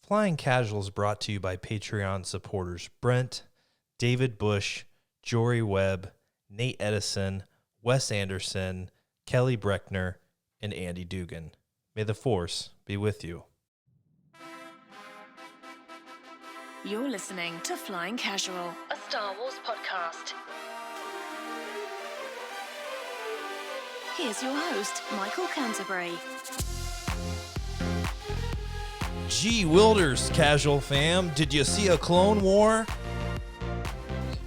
Flying Casuals brought to you by Patreon supporters Brent, David Bush, Jory Webb, Nate Edison, Wes Anderson, Kelly Breckner, and Andy Dugan. May the Force be with you. You're listening to Flying Casual, a Star Wars podcast. Here's your host, Michael Canterbury. Gee Wilders, Casual fam, did you see a Clone War?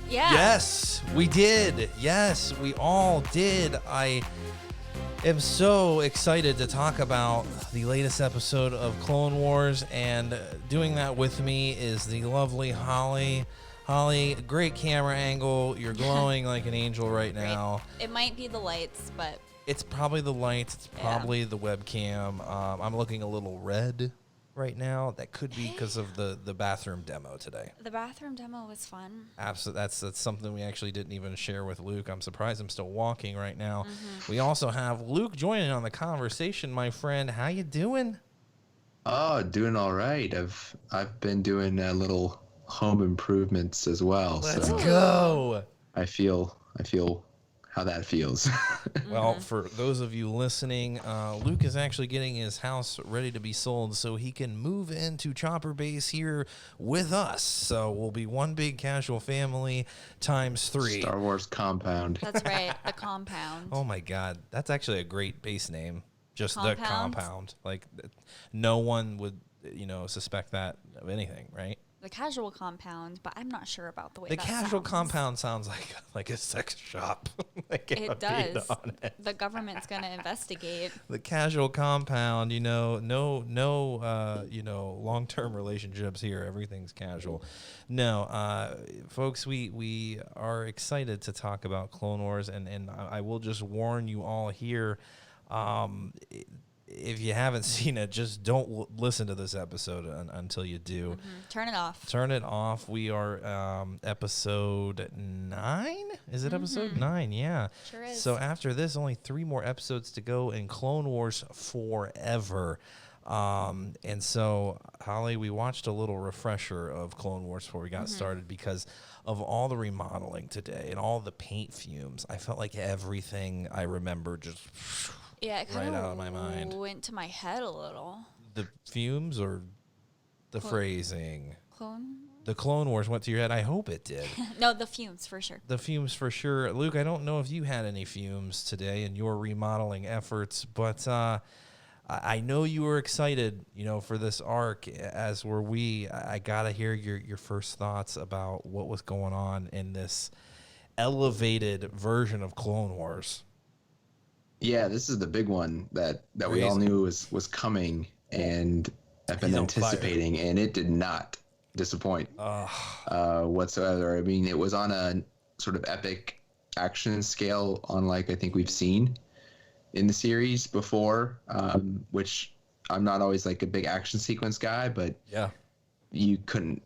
Yeah. Yes, we did. Yes, we all did. I am so excited to talk about the latest episode of Clone Wars, and doing that with me is the lovely Holly. Holly, great camera angle. You're glowing like an angel right now. It might be the lights, but... It's probably the lights. It's probably the webcam. I'm looking a little red right now. That could be because of the bathroom demo today. The bathroom demo was fun. Absolutely. That's something we actually didn't even share with Luke. I'm surprised I'm still walking right now. Mm-hmm. We also have Luke joining on the conversation, my friend. How you doing? Oh, doing all right. I've been doing little home improvements as well. Let's go. I feel how that feels. Well, for those of you listening, Luke is actually getting his house ready to be sold so he can move into Chopper Base here with us. So we'll be one big casual family times 3. Star Wars compound. That's right, the compound. Oh my God, that's actually a great base name. Just Compound? the compound. Like, no one would, suspect that of anything, right? The casual compound, but I'm not sure about the way The that casual sounds. compound sounds like a sex shop. It does. The government's going to investigate. The casual compound, no, long-term relationships here. Everything's casual. No, folks, we are excited to talk about Clone Wars, and I will just warn you all here. If you haven't seen it, just don't listen to this episode until you do. Mm-hmm. Turn it off. Turn it off. We are episode 9? Is it episode 9? Yeah. Sure is. So after this, only 3 more episodes to go in Clone Wars forever. And so, Holly, we watched a little refresher of Clone Wars before we got started because of all the remodeling today and all the paint fumes. I felt like everything I remember just... Yeah, it right kind out of my mind. went to my head a little. The fumes or the phrasing? Clone? The Clone Wars went to your head. I hope it did. No, the fumes for sure. The fumes for sure. Luke, I don't know if you had any fumes today in your remodeling efforts, but I know you were excited, for this arc, as were we. I got to hear your first thoughts about what was going on in this elevated version of Clone Wars. Yeah, this is the big one that we all knew was coming and have been anticipating, and it did not disappoint whatsoever. I mean, it was on a sort of epic action scale, unlike I think we've seen in the series before, which I'm not always like a big action sequence guy, but yeah, you couldn't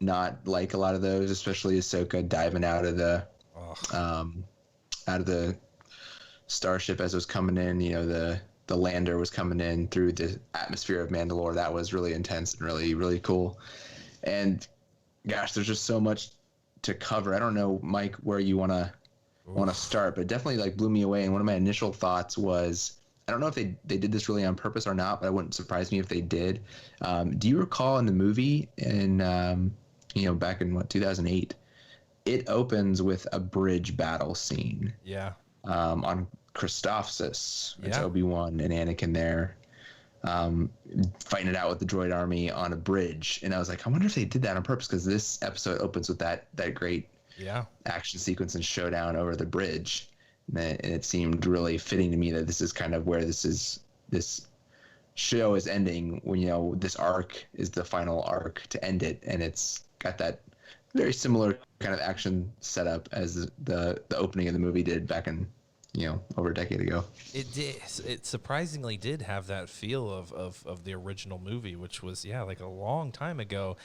not like a lot of those, especially Ahsoka diving out of the starship as it was coming in. The lander was coming in through the atmosphere of Mandalore. That was really intense and really, really cool. And gosh, there's just so much to cover. I don't know, Mike, where you want to start, but it definitely like blew me away. And one of my initial thoughts was, I don't know if they did this really on purpose or not, but it wouldn't surprise me if they did. Do you recall in the movie in back in 2008, it opens with a bridge battle scene. Yeah. On Christophsis. It's Obi-Wan and Anakin there fighting it out with the droid army on a bridge. And I was like, I wonder if they did that on purpose, because this episode opens with that great action sequence and showdown over the bridge. And it seemed really fitting to me that this is kind of where this show is ending, when, this arc is the final arc to end it. And it's got that very similar kind of action setup as the opening of the movie did back in, over a decade ago. It did. It surprisingly did have that feel of the original movie, which was, like a long time ago.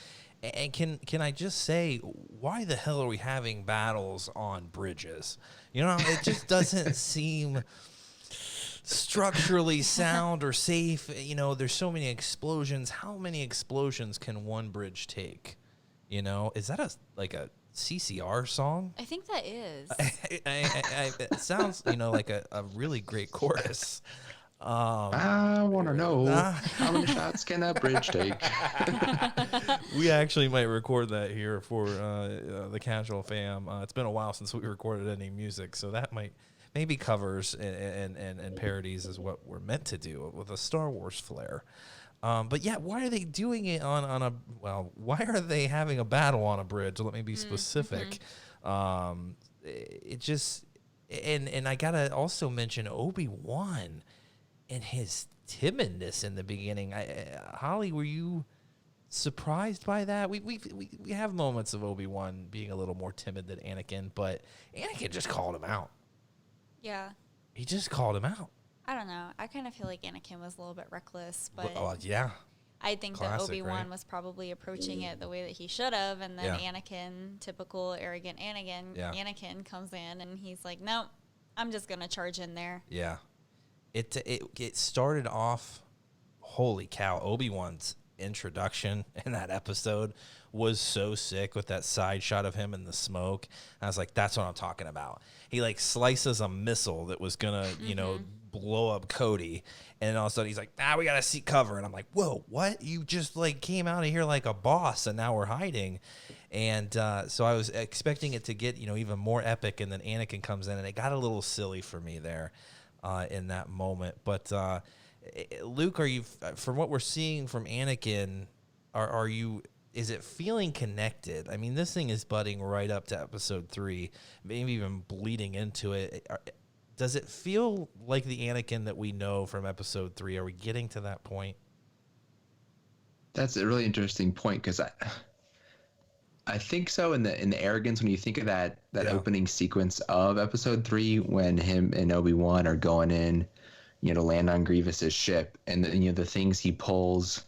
And can I just say, why the hell are we having battles on bridges? It just doesn't seem structurally sound or safe. You know, there's so many explosions. How many explosions can one bridge take? You know, is that a CCR song? I think that is. It sounds, like a really great chorus. I want to know how many shots can a bridge take? We actually might record that here for the Casual Fam. It's been a while since we recorded any music, so that maybe covers and parodies is what we're meant to do with a Star Wars flair. But yeah, why are they doing it why are they having a battle on a bridge? Let me be specific. It just, and I gotta also mention Obi-Wan and his timidness in the beginning. Holly, were you surprised by that? We have moments of Obi-Wan being a little more timid than Anakin, but Anakin just called him out. Yeah. He just called him out. I don't know. I kind of feel like Anakin was a little bit reckless, but yeah. I think Classic, that Obi-Wan right? was probably approaching it the way that he should have, and then Yeah. Anakin, typical arrogant Anakin, Anakin comes in and he's like, "Nope, I'm just gonna charge in there." Yeah. It started off, holy cow, Obi-Wan's introduction in that episode was so sick with that side shot of him in the smoke. I was like, that's what I'm talking about. He slices a missile that was gonna, blow up Cody, and all of a sudden he's like, we gotta seek cover. And I'm like, whoa, what? You just came out of here like a boss, and now we're hiding. And so I was expecting it to get, even more epic, and then Anakin comes in, and it got a little silly for me there. In that moment. But Luke, are you, from what we're seeing from Anakin, is it feeling connected? I mean, this thing is budding right up to episode 3, maybe even bleeding into it. Does it feel like the Anakin that we know from episode 3? Are we getting to that point? That's a really interesting point, because I think so. In the arrogance, when you think of that opening sequence of episode 3, when him and Obi-Wan are going in, to land on Grievous's ship, and the things he pulls,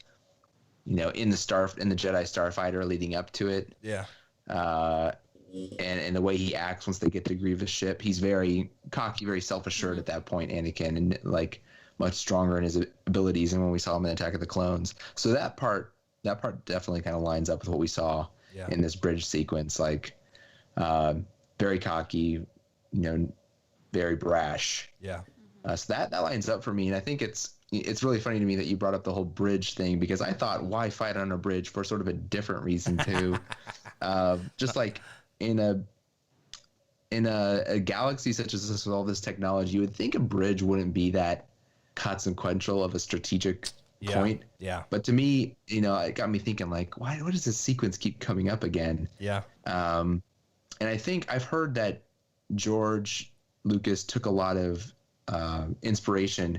in the Jedi Starfighter leading up to it. Yeah. And the way he acts once they get to Grievous' ship, he's very cocky, very self-assured at that point, Anakin, and much stronger in his abilities than when we saw him in Attack of the Clones. So that part definitely kind of lines up with what we saw. Yeah. In this bridge sequence, very cocky, very brash. Yeah. So that lines up for me, and I think it's really funny to me that you brought up the whole bridge thing, because I thought, why fight on a bridge for sort of a different reason too. Just like in a galaxy such as this with all this technology, you would think a bridge wouldn't be that consequential of a strategic point. Yeah. But to me, it got me thinking, why does this sequence keep coming up again? Yeah. And I think I've heard that George Lucas took a lot of inspiration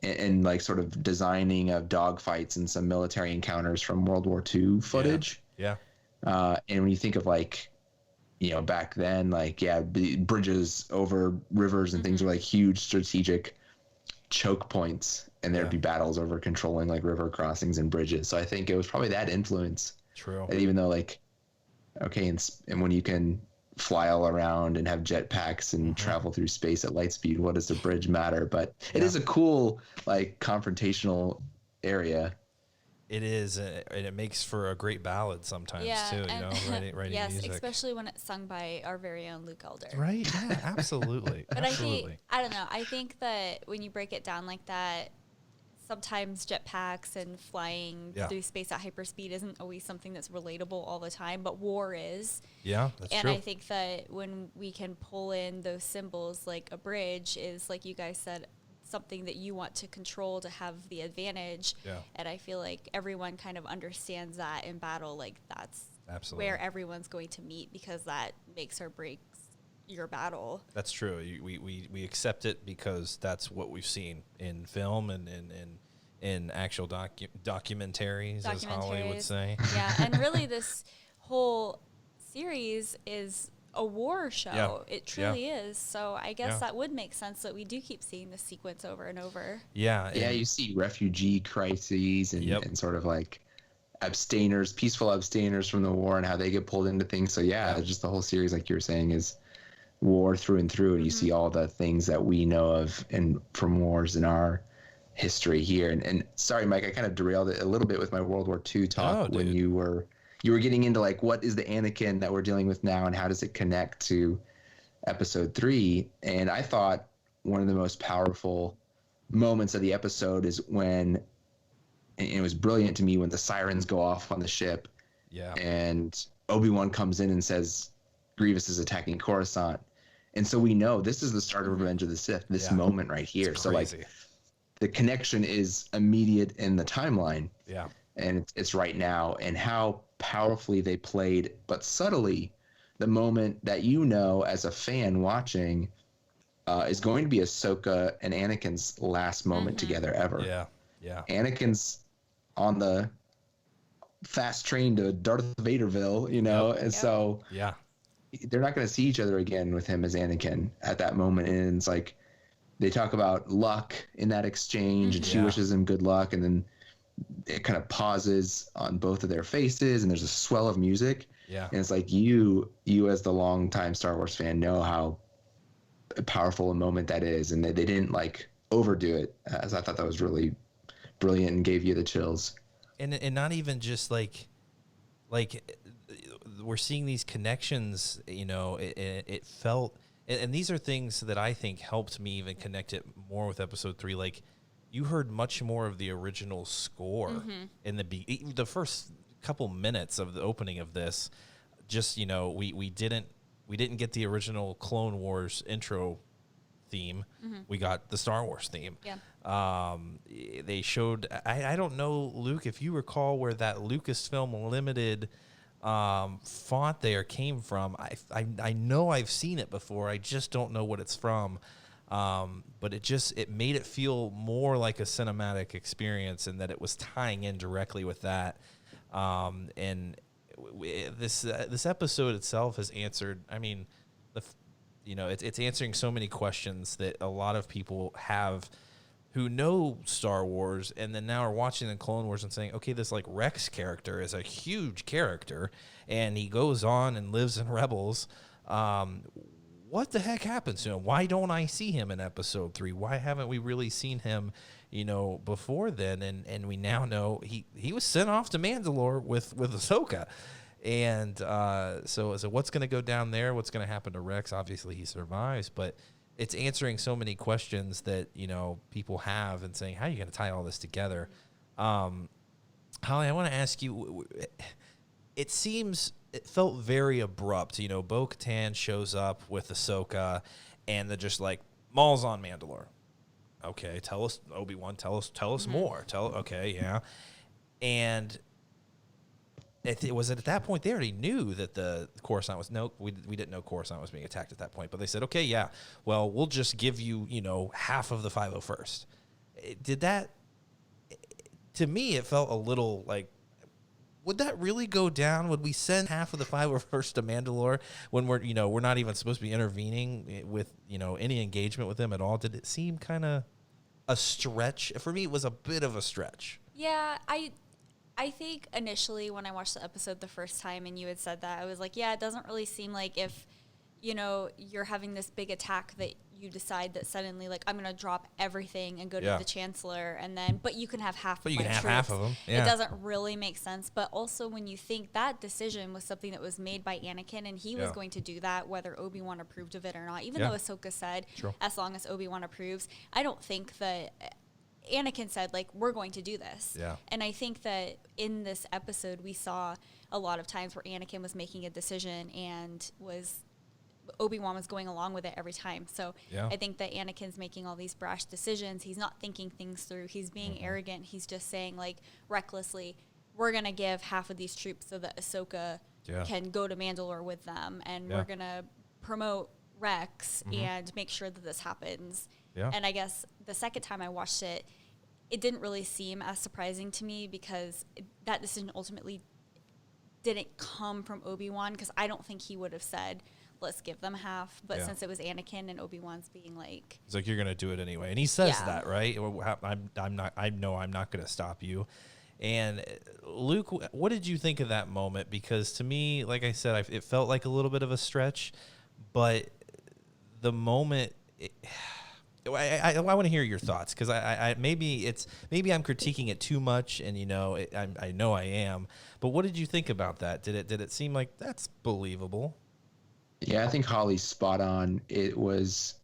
in sort of designing of dogfights and some military encounters from World War II footage. Yeah. And when you think of back then, the bridges over rivers and things were huge strategic choke points, and there'd be battles over controlling river crossings and bridges. So I think it was probably that influence. True. That even though and when you can fly all around and have jetpacks and travel through space at light speed, what does the bridge matter? But it is a cool confrontational area. It is, and it makes for a great ballad sometimes too. Writing yes, music. especially when it's sung by our very own Luke Elder. Right? Yeah, absolutely. But absolutely. I don't know. I think that when you break it down like that, sometimes jetpacks and flying through space at hyperspeed isn't always something that's relatable all the time, but war is. Yeah, that's and true. I think that when we can pull in those symbols, like a bridge is, like you guys said, something that you want to control to have the advantage. Yeah. And I feel like everyone kind of understands that in battle, that's absolutely where everyone's going to meet, because that makes or breaks your battle. That's true. We accept it because that's what we've seen in film and in actual documentaries, as Holly would say. Yeah, and really this whole series is a war show. Yeah. It truly is. So I guess that would make sense that we do keep seeing this sequence over and over. Yeah. Yeah, you see refugee crises and sort of abstainers, peaceful abstainers from the war, and how they get pulled into things. So just the whole series, like you were saying, is war through and through, and you see all the things that we know of and from wars in our history here. And sorry, Mike, I kind of derailed it a little bit with my World War II talk when you were getting into like what is the Anakin that we're dealing with now and how does it connect to episode 3. And I thought one of the most powerful moments of the episode is when, and it was brilliant to me, when the sirens go off on the ship. Yeah. And Obi-Wan comes in and says Grievous is attacking Coruscant. And so we know this is the start of Revenge of the Sith, this moment right here. So like the connection is immediate in the timeline. Yeah. And it's right now, and how powerfully they played, but subtly, the moment that as a fan watching is going to be Ahsoka and Anakin's last moment together ever. Yeah. Yeah. Anakin's on the fast train to Darth Vaderville, and so they're not going to see each other again with him as Anakin at that moment. And it's like they talk about luck in that exchange, and she wishes him good luck, and then it kind of pauses on both of their faces, and there's a swell of music. Yeah. And it's like you as the longtime Star Wars fan know how powerful a moment that is, and they didn't like overdo it. As I thought that was really brilliant and gave you the chills. And not even just like we're seeing these connections, it felt, and these are things that I think helped me even connect it more with episode 3. Like, you heard much more of the original score in the first couple minutes of the opening of this. Just, we didn't get the original Clone Wars intro theme. We got the Star Wars theme. Yeah. They showed, I don't know, Luke, if you recall where that Lucasfilm Limited font there came from. I know I've seen it before. I just don't know what it's from. But it made it feel more like a cinematic experience, and that it was tying in directly with that. And this episode itself has answered, I mean, it's answering so many questions that a lot of people have who know Star Wars and then now are watching the Clone Wars and saying, okay, this like Rex character is a huge character and he goes on and lives in Rebels. What the heck happens to him? Why don't I see him in episode 3? Why haven't we really seen him, before then? And we now know he was sent off to Mandalore with Ahsoka. And so what's going to go down there? What's going to happen to Rex? Obviously he survives, but it's answering so many questions that, people have and saying, how are you going to tie all this together? Holly, I want to ask you, it felt very abrupt. Bo-Katan shows up with Ahsoka and they're just like, Maul's on Mandalore. Okay, tell us, Obi-Wan, tell us more. Okay, yeah. And it was at that point they already knew that the Coruscant was we didn't know Coruscant was being attacked at that point, but they said, okay, yeah, well, we'll just give you half of the 501st. Did that? To me, it felt a little like, would that really go down? Would we send half of the 501st to Mandalore when we're not even supposed to be intervening with any engagement with them at all? Did it seem kind of a stretch? For me, it was a bit of a stretch. Yeah, I think initially when I watched the episode the first time and you had said that, I was like, yeah, it doesn't really seem like if, you're having this big attack that you decide that suddenly, like, I'm going to drop everything and go to the Chancellor but you can have half of my troops. Half of them. Yeah. It doesn't really make sense. But also when you think that decision was something that was made by Anakin and he was going to do that whether Obi-Wan approved of it or not, even though Ahsoka said, as long as Obi-Wan approves, I don't think that Anakin said, like, we're going to do this. Yeah. And I think that in this episode, we saw a lot of times where Anakin was making a decision and Obi-Wan was going along with it every time. So I think that Anakin's making all these brash decisions. He's not thinking things through. He's being arrogant. He's just saying, like, recklessly, we're going to give half of these troops so that Ahsoka can go to Mandalore with them. And we're going to promote Rex and make sure that this happens. Yeah. And I guess the second time I watched it, it didn't really seem as surprising to me because that decision ultimately didn't come from Obi-Wan, because I don't think he would have said, let's give them half. But since it was Anakin and Obi-Wan's being like, he's like, you're going to do it anyway. And he says that, right? I know I'm not going to stop you. And Luke, what did you think of that moment? Because to me, like I said, it felt like a little bit of a stretch, but the moment. I want to hear your thoughts, because maybe I'm critiquing it too much, and I know I am. But what did you think about that? Did it seem like that's believable? Yeah, I think Holly's spot on. It was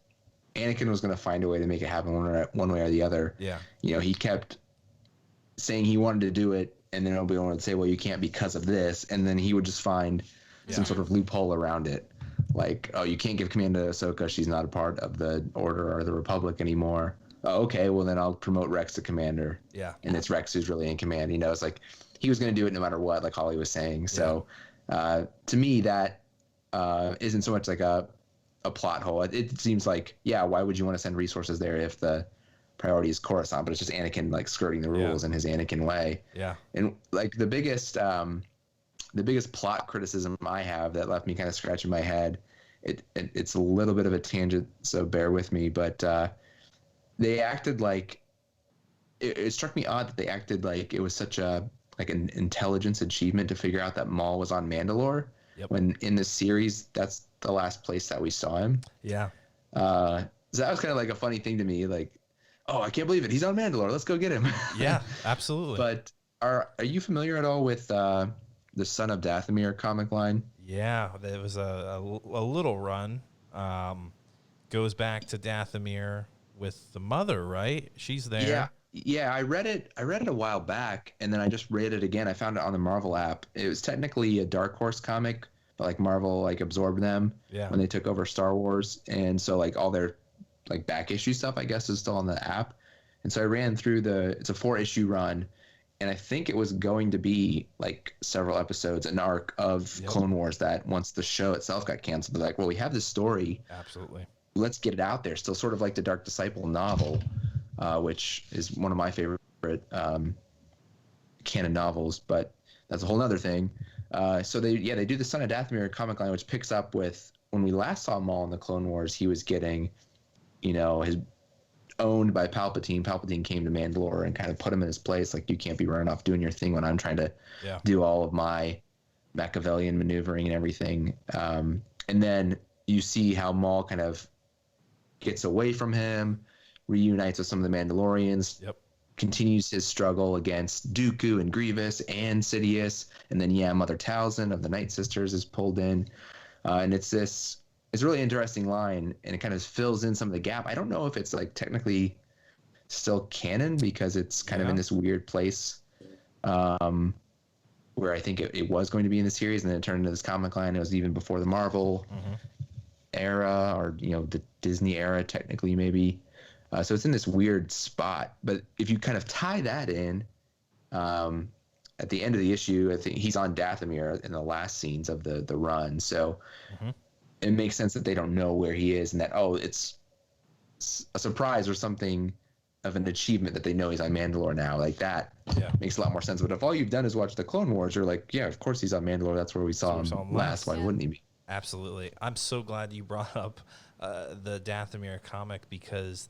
Anakin was going to find a way to make it happen one way or the other. Yeah. He kept saying he wanted to do it, and then Obi-Wan would say, well, you can't because of this, and then he would just find some sort of loophole around it. Like, oh, you can't give command to Ahsoka. She's not a part of the Order or the Republic anymore. Oh, okay, well, then I'll promote Rex to commander. Yeah. And it's Rex who's really in command. It's like he was going to do it no matter what, like Holly was saying. So to me, that isn't so much like a plot hole. It seems like, why would you want to send resources there if the priority is Coruscant? But it's just Anakin like skirting the rules in his Anakin way. Yeah. And like the biggest plot criticism I have that left me kind of scratching my head, it's a little bit of a tangent, so bear with me, but they acted like it struck me odd that they acted like it was such an intelligence achievement to figure out that Maul was on Mandalore, when in this series that's the last place that we saw him. Yeah. So that was kind of like a funny thing to me, like, oh, I can't believe it, he's on Mandalore, let's go get him. Yeah, absolutely. But are you familiar at all with the Son of Dathomir comic line? Yeah, there was a little run. Goes back to Dathomir with the mother, right? She's there. Yeah. I read it a while back, and then I just read it again. I found it on the Marvel app. It was technically a Dark Horse comic, but like Marvel absorbed them when they took over Star Wars, and so like all their like back issue stuff, I guess, is still on the app. And so I ran through it's a 4-issue run. And I think it was going to be like several episodes, an arc of Clone Wars, that once the show itself got canceled, they're like, well, we have this story. Absolutely. Let's get it out there. Still sort of like the Dark Disciple novel, which is one of my favorite canon novels, but that's a whole other thing. So they do the Son of Dathomir comic line, which picks up with when we last saw Maul in the Clone Wars, he was getting, his owned by Palpatine. Palpatine came to Mandalore and kind of put him in his place. Like, you can't be running off doing your thing when I'm trying to do all of my Machiavellian maneuvering and everything. And then you see how Maul kind of gets away from him, reunites with some of the Mandalorians, continues his struggle against Dooku and Grievous and Sidious. And then, Mother Talzin of the Night Sisters is pulled in. And it's a really interesting line, and it kind of fills in some of the gap. I don't know if it's like technically still canon, because it's kind of in this weird place where I think it was going to be in the series, and then it turned into this comic line. It was even before the Marvel era, or the Disney era technically, maybe. So it's in this weird spot. But if you kind of tie that in, at the end of the issue, I think he's on Dathomir in the last scenes of the run. So it makes sense that they don't know where he is, and that, it's a surprise or something of an achievement that they know he's on Mandalore now. Like, that makes a lot more sense. But if all you've done is watch the Clone Wars, you're like, of course he's on Mandalore. That's where we saw him last. Why wouldn't he be? Absolutely. I'm so glad you brought up the Dathomir comic, because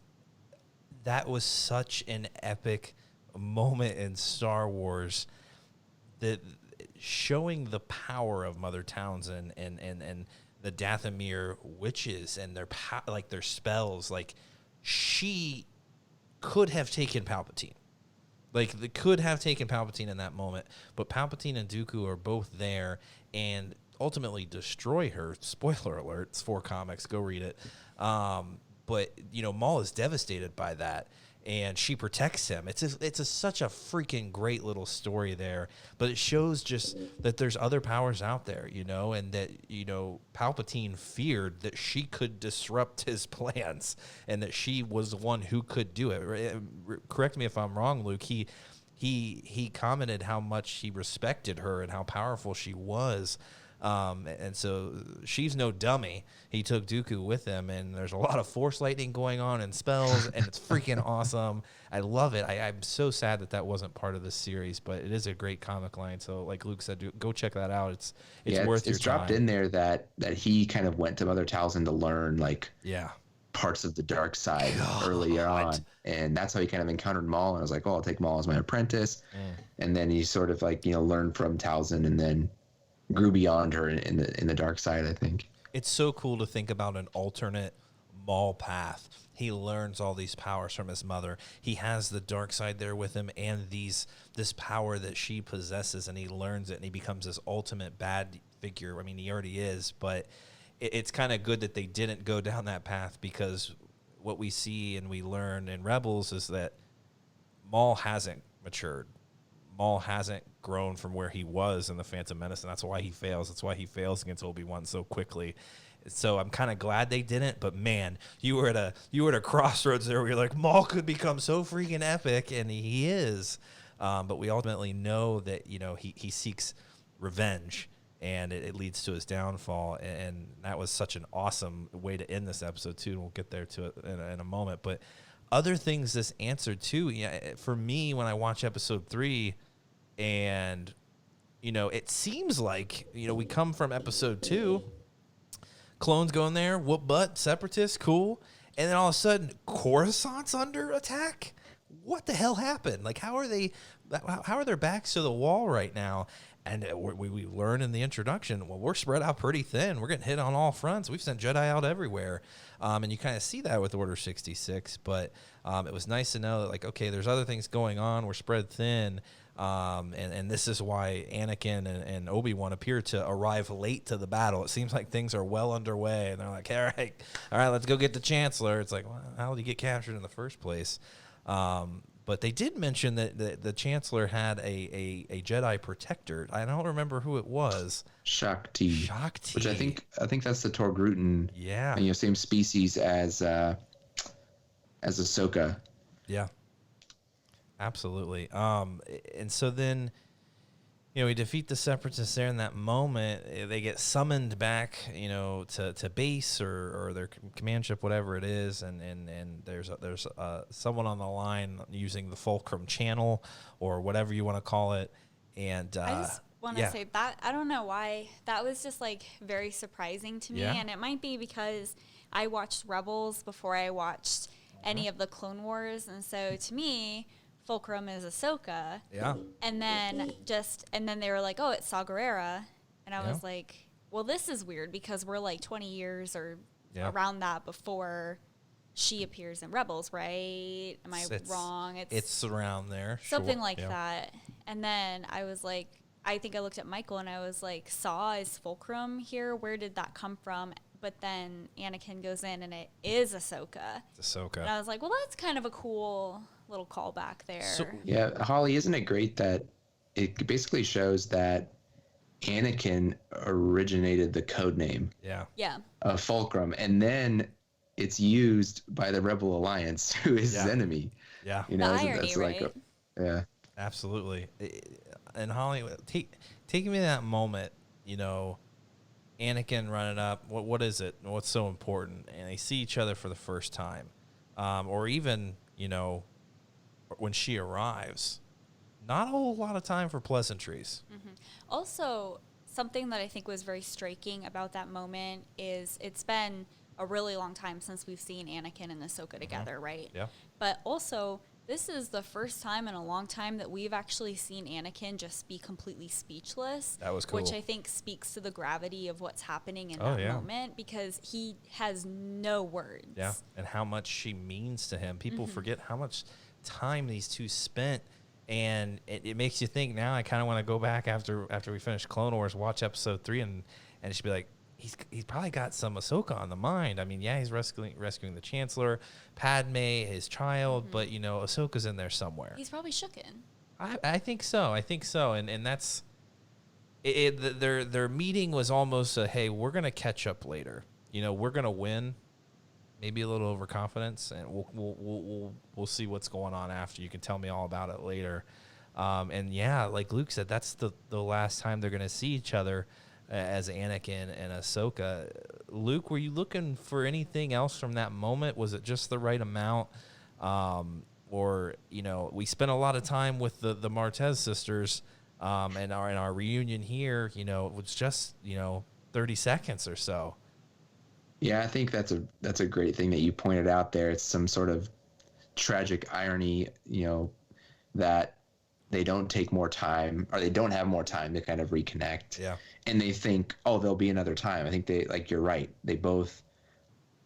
that was such an epic moment in Star Wars, that showing the power of Mother Talzin and the Dathomir witches and their spells. Like, she could have taken Palpatine. Like, they could have taken Palpatine in that moment, but Palpatine and Dooku are both there and ultimately destroy her. Spoiler alert, it's 4 comics, go read it. But, Maul is devastated by that, and she protects him. It's such a freaking great little story there, but it shows just that there's other powers out there, and that, Palpatine feared that she could disrupt his plans, and that she was the one who could do it. Correct me if I'm wrong, Luke. He commented how much he respected her and how powerful she was. And so she's no dummy. He took Dooku with him, and there's a lot of Force lightning going on and spells, and it's freaking awesome. I love it. I'm so sad that wasn't part of this series, but it is a great comic line. So, like Luke said, go check that out. It's worth your time. It's dropped in there that he kind of went to Mother Talzin to learn parts of the dark side earlier on, and that's how he kind of encountered Maul. And I was like, I'll take Maul as my apprentice. And then he sort of learned from Talzin, and then grew beyond her in the dark side, I think. It's so cool to think about an alternate Maul path. He learns all these powers from his mother. He has the dark side there with him, and this power that she possesses, and he learns it, and he becomes this ultimate bad figure. I mean, he already is, but it's kind of good that they didn't go down that path, because what we see and we learn in Rebels is that Maul hasn't matured. Maul hasn't grown from where he was in the Phantom Menace, and that's why he fails. That's why he fails against Obi-Wan so quickly. So I'm kind of glad they didn't, but man, you were at a crossroads there where you're like, Maul could become so freaking epic, and he is. But we ultimately know that, you know, he seeks revenge, and it leads to his downfall. And that was such an awesome way to end this episode too. And we'll get there to it in a moment. But other things this answered too. Yeah, for me, when I watch episode 3, and you know, it seems like, you know, we come from episode 2. Clones going there, whoop butt, separatists, cool. And then all of a sudden, Coruscant's under attack? What the hell happened? Like, how are their backs to the wall right now? And we learn in the introduction, well, we're spread out pretty thin. We're getting hit on all fronts. We've sent Jedi out everywhere. And you kind of see that with Order 66. But it was nice to know that, like, okay, there's other things going on. We're spread thin. And this is why Anakin and Obi-Wan appear to arrive late to the battle. It seems like things are well underway, and they're like, all right, let's go get the Chancellor. It's like, well, how did he get captured in the first place? But they did mention that the Chancellor had a Jedi protector. I don't remember who it was. Shakti. Which I think that's the Torgrutan. Yeah. And, you know, same species as Ahsoka. Yeah. Absolutely. And so then, you know, we defeat the Separatists there in that moment. They get summoned back, you know, to base or their command ship, whatever it is. And there's someone on the line using the Fulcrum channel or whatever you want to call it. And I just want to say that I don't know why that was just like very surprising to me. Yeah. And it might be because I watched Rebels before I watched any of the Clone Wars. And so to me, Fulcrum is Ahsoka. Yeah. And then they were like, oh, it's Saw Gerrera. And I was like, well, this is weird because we're like 20 years or around that before she appears in Rebels, right? Am I wrong? It's around there. Something like that. And then I was like, I think I looked at Michael and I was like, Saw is Fulcrum here? Where did that come from? But then Anakin goes in and it is Ahsoka. It's Ahsoka. And I was like, well, that's kind of a cool little callback there. So, yeah, Holly, isn't it great that it basically shows that Anakin originated the code name of Fulcrum, and then it's used by the Rebel Alliance, who is his enemy. Yeah. You know, that's right? Like yeah. Absolutely. And Holly, taking me to that moment, you know, Anakin running up, what is it? What's so important? And they see each other for the first time. Or even, you know, when she arrives, not a whole lot of time for pleasantries. Mm-hmm. Also, something that I think was very striking about that moment is it's been a really long time since we've seen Anakin and Ahsoka together, right? Yeah. But also, this is the first time in a long time that we've actually seen Anakin just be completely speechless. That was cool. Which I think speaks to the gravity of what's happening in that moment, because he has no words. Yeah, and how much she means to him. People forget how much time these two spent, and it makes you think now. I kind of want to go back after we finish Clone Wars, watch episode 3, and just be like, he's probably got some Ahsoka on the mind. I mean, yeah, he's rescuing the Chancellor, Padme, his child, but you know, Ahsoka's in there somewhere. He's probably shooken. I think so. And that's it. Their meeting was almost a, hey, we're gonna catch up later. You know, we're gonna win. Maybe a little overconfidence, and we'll see what's going on after. You can tell me all about it later. And yeah, like Luke said, that's the last time they're gonna see each other as Anakin and Ahsoka. Luke, were you looking for anything else from that moment? Was it just the right amount? Or, you know, we spent a lot of time with the Martez sisters, and our reunion here, you know, it was just, you know, 30 seconds or so. Yeah, I think that's a great thing that you pointed out there. It's some sort of tragic irony, you know, that they don't take more time, or they don't have more time to kind of reconnect. Yeah. And they think, oh, there'll be another time. I think you're right. They both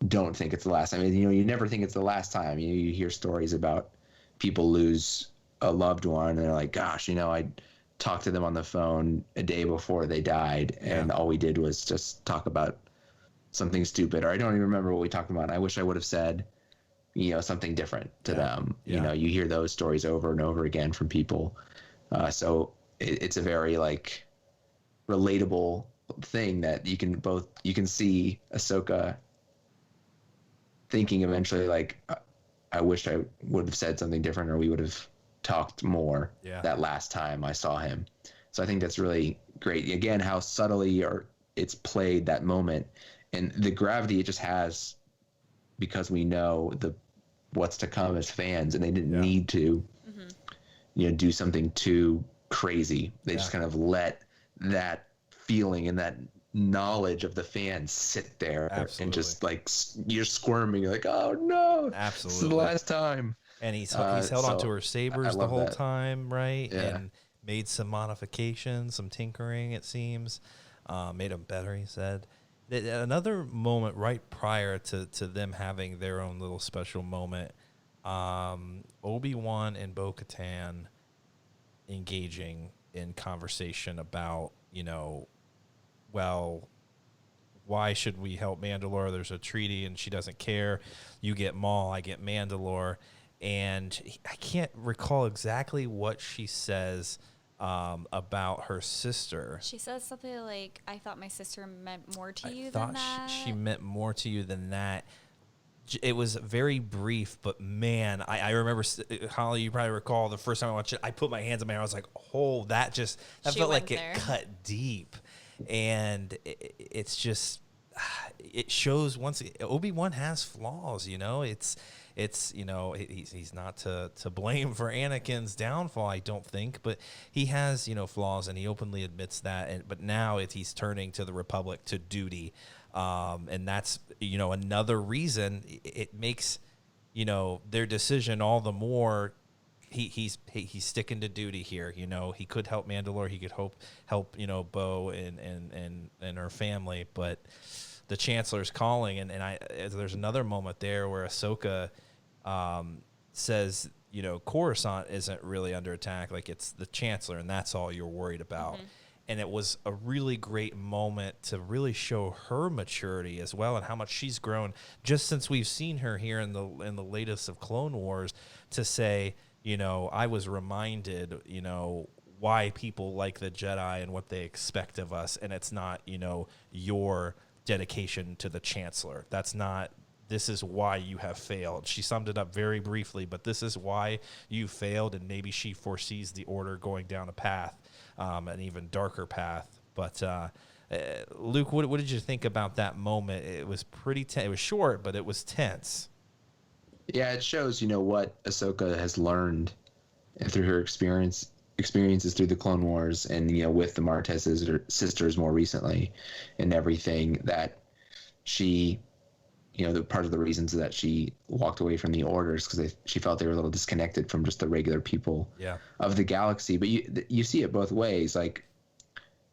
don't think it's the last time. You never think it's the last time. You hear stories about people lose a loved one, and they're like, gosh, I talked to them on the phone a day before they died, and all we did was just talk about something stupid, or I don't even remember what we talked about. And I wish I would have said, something different to them. You hear those stories over and over again from people. So it's a very like relatable thing that you can see Ahsoka thinking eventually like, I wish I would have said something different, or we would have talked more that last time I saw him. So I think that's really great. Again, how subtly it's played, that moment, and the gravity it just has, because we know what's to come as fans, and they didn't need to do something too crazy. They just kind of let that feeling and that knowledge of the fans sit there. Absolutely. And just like you're squirming, you're like, oh no, absolutely, this is the last time. And he's held onto her sabers the whole time, right? Yeah. And made some modifications, some tinkering, it seems. Made them better, he said. Another moment right prior to them having their own little special moment, Obi-Wan and Bo-Katan engaging in conversation about, well, why should we help Mandalore? There's a treaty and she doesn't care. You get Maul, I get Mandalore. And I can't recall exactly what she says about her sister. She says something like, I thought my sister meant more to you than that. I thought she meant more to you than that. It was very brief, but man, I remember, Holly, you probably recall the first time I watched it, I put my hands in my hair. I was like, oh, that felt like it cut deep. And it's just, it shows once Obi-Wan has flaws, he's not to blame for Anakin's downfall, I don't think, but he has, flaws, and he openly admits that. But now he's turning to the Republic, to duty. And that's, another reason it makes, their decision all the more. He's sticking to duty here. He could help Mandalore. He could help Bo and her family, but the Chancellor's calling. And there's another moment there where Ahsoka says, Coruscant isn't really under attack. Like, it's the Chancellor, and that's all you're worried about. Mm-hmm. And it was a really great moment to really show her maturity as well, and how much she's grown just since we've seen her here in the latest of Clone Wars, to say, I was reminded, why people like the Jedi and what they expect of us. And it's not, your dedication to the Chancellor. This is why you have failed. She summed it up very briefly, but this is why you failed. And maybe she foresees the Order going down a path, an even darker path. But Luke, what did you think about that moment? It was pretty tense. It was short, but it was tense. Yeah, it shows, what Ahsoka has learned through her experiences through the Clone Wars, and, with the Martez sisters more recently, and everything, that she, the part of the reasons that she walked away from the Orders, because she felt they were a little disconnected from just the regular people of the galaxy. But you see it both ways. Like,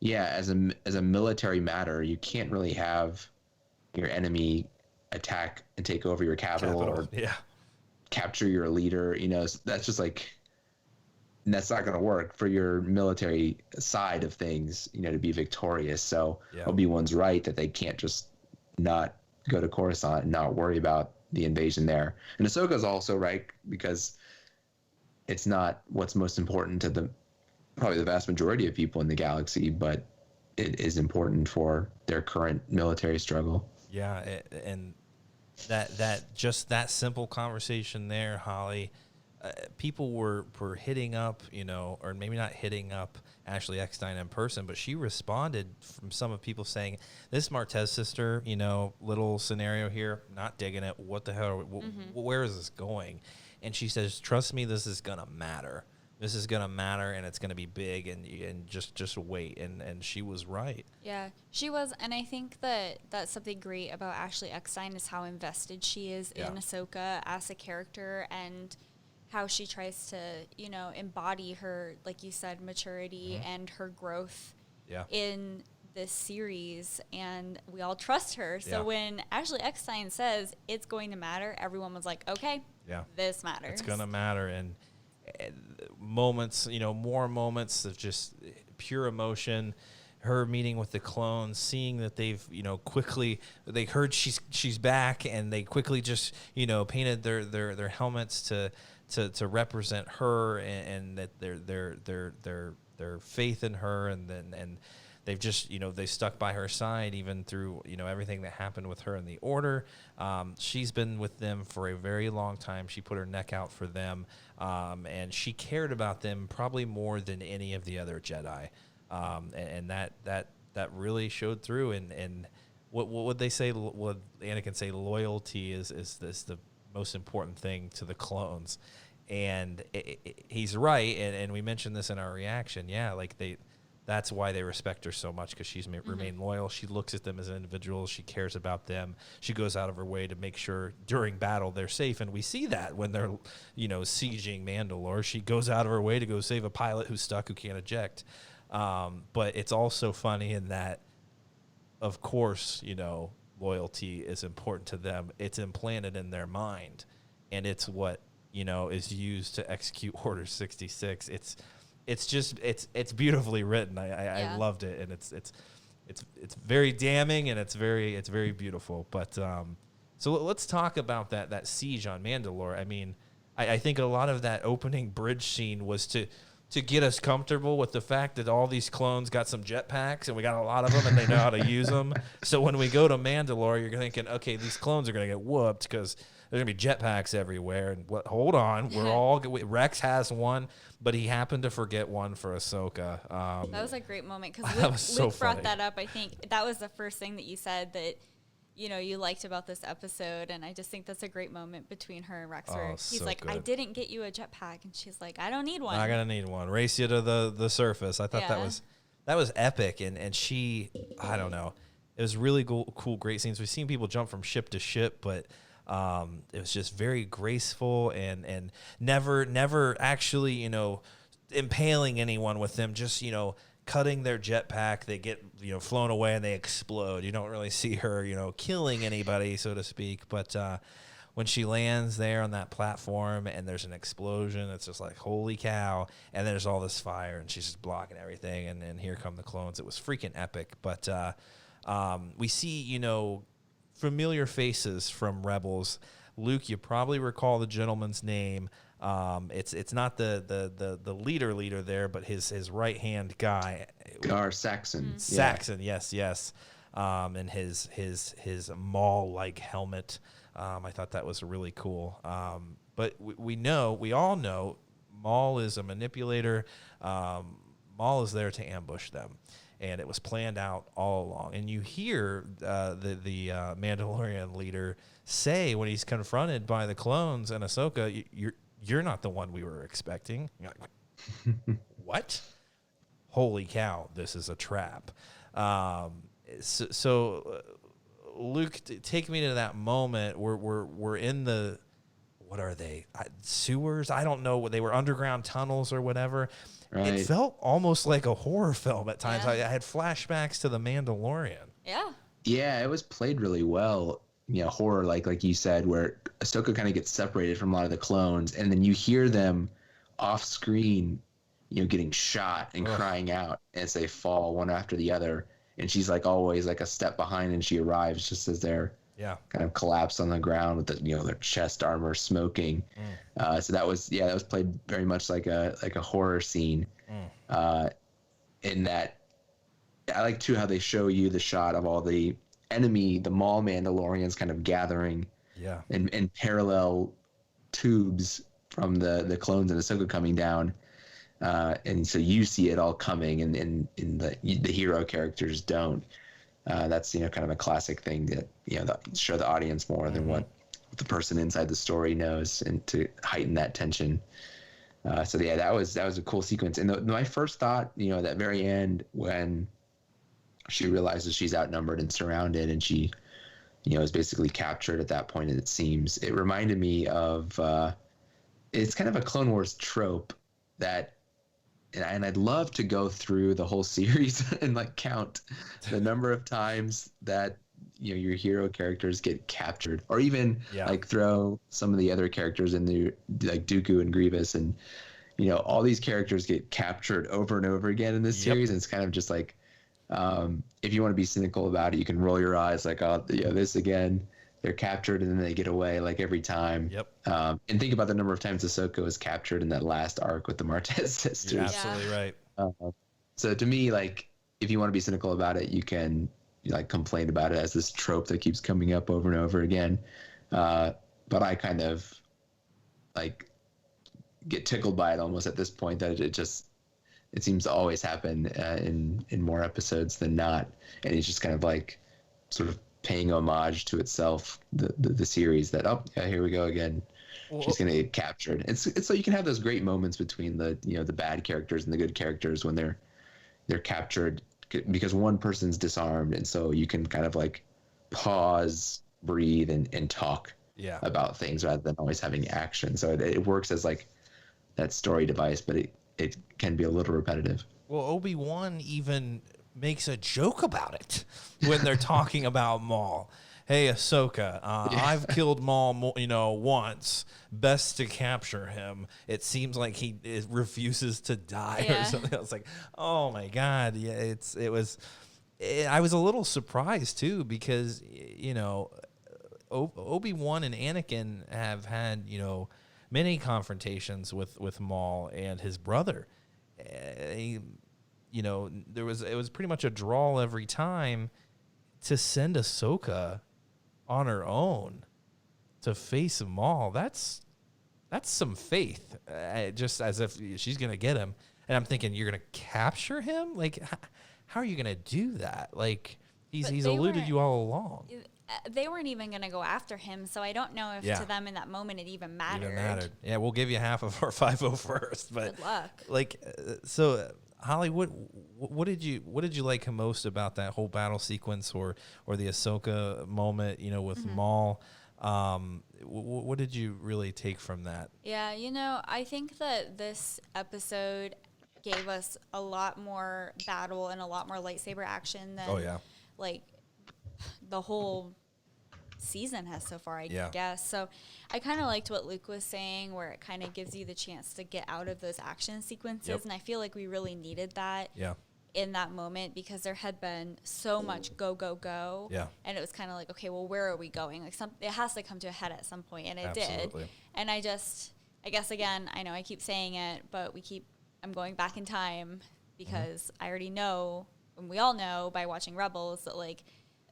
as a military matter, you can't really have your enemy attack and take over your capital. Or capture your leader. That's just like, that's not going to work for your military side of things, to be victorious. So Obi-Wan's right that they can't just not go to Coruscant and not worry about the invasion there. And Ahsoka's also right, because it's not what's most important to probably the vast majority of people in the galaxy, but it is important for their current military struggle. Yeah, and that simple conversation there, Holly, people were hitting up, or maybe not hitting up Ashley Eckstein in person, but she responded from some of people saying, this Martez sister, little scenario here, not digging it. What the hell? Where is this going? And she says, trust me, this is going to matter. This is going to matter, and it's going to be big, and just wait. And she was right. Yeah, she was. And I think that's something great about Ashley Eckstein is how invested she is in Ahsoka as a character, and how she tries to, embody her, like you said, maturity and her growth in this series, and we all trust her. So when Ashley Eckstein says it's going to matter, everyone was like, okay, this matters. It's going to matter. And moments, more moments of just pure emotion. Her meeting with the clones, seeing that they've, quickly, they heard she's back, and they quickly just, painted their helmets to represent her, and that their faith in her, and they've just, they stuck by her side even through, everything that happened with her in the Order. She's been with them for a very long time. She put her neck out for them, and she cared about them probably more than any of the other Jedi. And that really showed through. And what would they say? What Anakin say? Loyalty is the most important thing to the clones. And he's right. And we mentioned this in our reaction. Yeah, that's why they respect her so much, because she's remained loyal. She looks at them as individuals. She cares about them. She goes out of her way to make sure during battle they're safe. And we see that when they're, sieging Mandalore. She goes out of her way to go save a pilot who's stuck, who can't eject. But it's also funny in that, of course, loyalty is important to them. It's implanted in their mind, and it's what, is used to execute Order 66. It's beautifully written. I loved it, and it's very damning, and it's very beautiful. But so let's talk about that siege on Mandalore. I mean, I think a lot of that opening bridge scene was to get us comfortable with the fact that all these clones got some jetpacks, and we got a lot of them, and they know how to use them. So when we go to Mandalore, you're thinking, okay, these clones are going to get whooped because there's going to be jetpacks everywhere. And hold on, Rex has one, but he happened to forget one for Ahsoka. That was a great moment, because Luke brought that up. I think that was the first thing that you said that you liked about this episode, and I just think that's a great moment between her and Rex, where he's like, good. I didn't get you a jetpack, and she's like, I don't need one. I'm gonna need one. Race you to the surface. I thought that was epic, and she, I don't know, it was really cool, great scenes. We've seen people jump from ship to ship, but it was just very graceful, and never actually impaling anyone with them. Just cutting their jetpack, they get flown away and they explode. You don't really see her killing anybody, so to speak. But when she lands there on that platform and there's an explosion, it's just like, holy cow! And there's all this fire, and she's just blocking everything. And here come the clones. It was freaking epic. But we see familiar faces from Rebels. Luke, you probably recall the gentleman's name. It's not the leader there, but his right hand guy, Gar Saxon. Saxon, yes. And his Maul like helmet. I thought that was really cool. But we all know Maul is a manipulator. Maul is there to ambush them, and it was planned out all along. And you hear the Mandalorian leader say, when he's confronted by the clones and Ahsoka, you're not the one we were expecting. You're like, what? Holy cow, this is a trap. So Luke, take me to that moment where we're in the, what are they, sewers? I don't know. They were underground tunnels or whatever. Right. It felt almost like a horror film at times. I had flashbacks to The Mandalorian. Yeah, it was played really well. Horror, like you said, where Ahsoka kind of gets separated from a lot of the clones, and then you hear them off screen, getting shot and crying out as they fall one after the other. And she's like always like a step behind, and she arrives just as they're kind of collapsed on the ground with their chest armor smoking. So that was played very much like a horror scene. In that, I like too how they show you the shot of all the enemy, the Maul Mandalorians, kind of gathering in parallel tubes from the clones and Ahsoka coming down. And so you see it all coming, and the hero characters don't. That's kind of a classic thing that show the audience more than what the person inside the story knows, and to heighten that tension. So that was a cool sequence. And my first thought, at that very end, when she realizes she's outnumbered and surrounded, and she is basically captured at that point, it seems, it reminded me of it's kind of a Clone Wars trope that and I'd love to go through the whole series and like count the number of times that your hero characters get captured, or even like throw some of the other characters in there, like Dooku and Grievous, and all these characters get captured over and over again in this series, and it's kind of just like, if you want to be cynical about it, you can roll your eyes like, oh, this again. They're captured and then they get away like every time. And think about the number of times Ahsoka was captured in that last arc with the Martez sisters. You're absolutely right. So to me, like, if you want to be cynical about it, you can like complain about it as this trope that keeps coming up over and over again. But I kind of like get tickled by it almost at this point, that it seems to always happen in more episodes than not, and it's just kind of like sort of paying homage to itself, the series, that here we go again. She's gonna get captured. It's so you can have those great moments between the the bad characters and the good characters when they're captured, because one person's disarmed, and so you can kind of like pause, breathe, and talk about things rather than always having action. So it works as like that story device, but it can be a little repetitive. Well, Obi-Wan even makes a joke about it when they're talking about Maul. Hey, Ahsoka, I've killed Maul, once. Best to capture him. It seems like he refuses to die or something. I was like, oh my God. Yeah, I was a little surprised too, because, Obi-Wan and Anakin have had, many confrontations with Maul and his brother. It was pretty much a draw every time. To send Ahsoka on her own to face Maul, that's some faith, just as if she's gonna get him. And I'm thinking, you're gonna capture him? Like, how are you gonna do that? Like, he's eluded you all along. They weren't even going to go after him, so I don't know if to them in that moment it even mattered. Yeah, we'll give you half of our 5-0 first, but good luck. Like, so Holly, what did you like most about that whole battle sequence, or the Ahsoka moment, with Maul? What did you really take from that? Yeah, I think that this episode gave us a lot more battle and a lot more lightsaber action than like the whole season has so far, I guess. So I kind of liked what Luke was saying, where it kind of gives you the chance to get out of those action sequences. And I feel like we really needed that in that moment, because there had been so much go, go, go. And it was kind of like, okay, well, where are we going? Like, it has to come to a head at some point, and it did. And I guess, again, I know I keep saying it, but I'm going back in time, because I already know, and we all know by watching Rebels, that like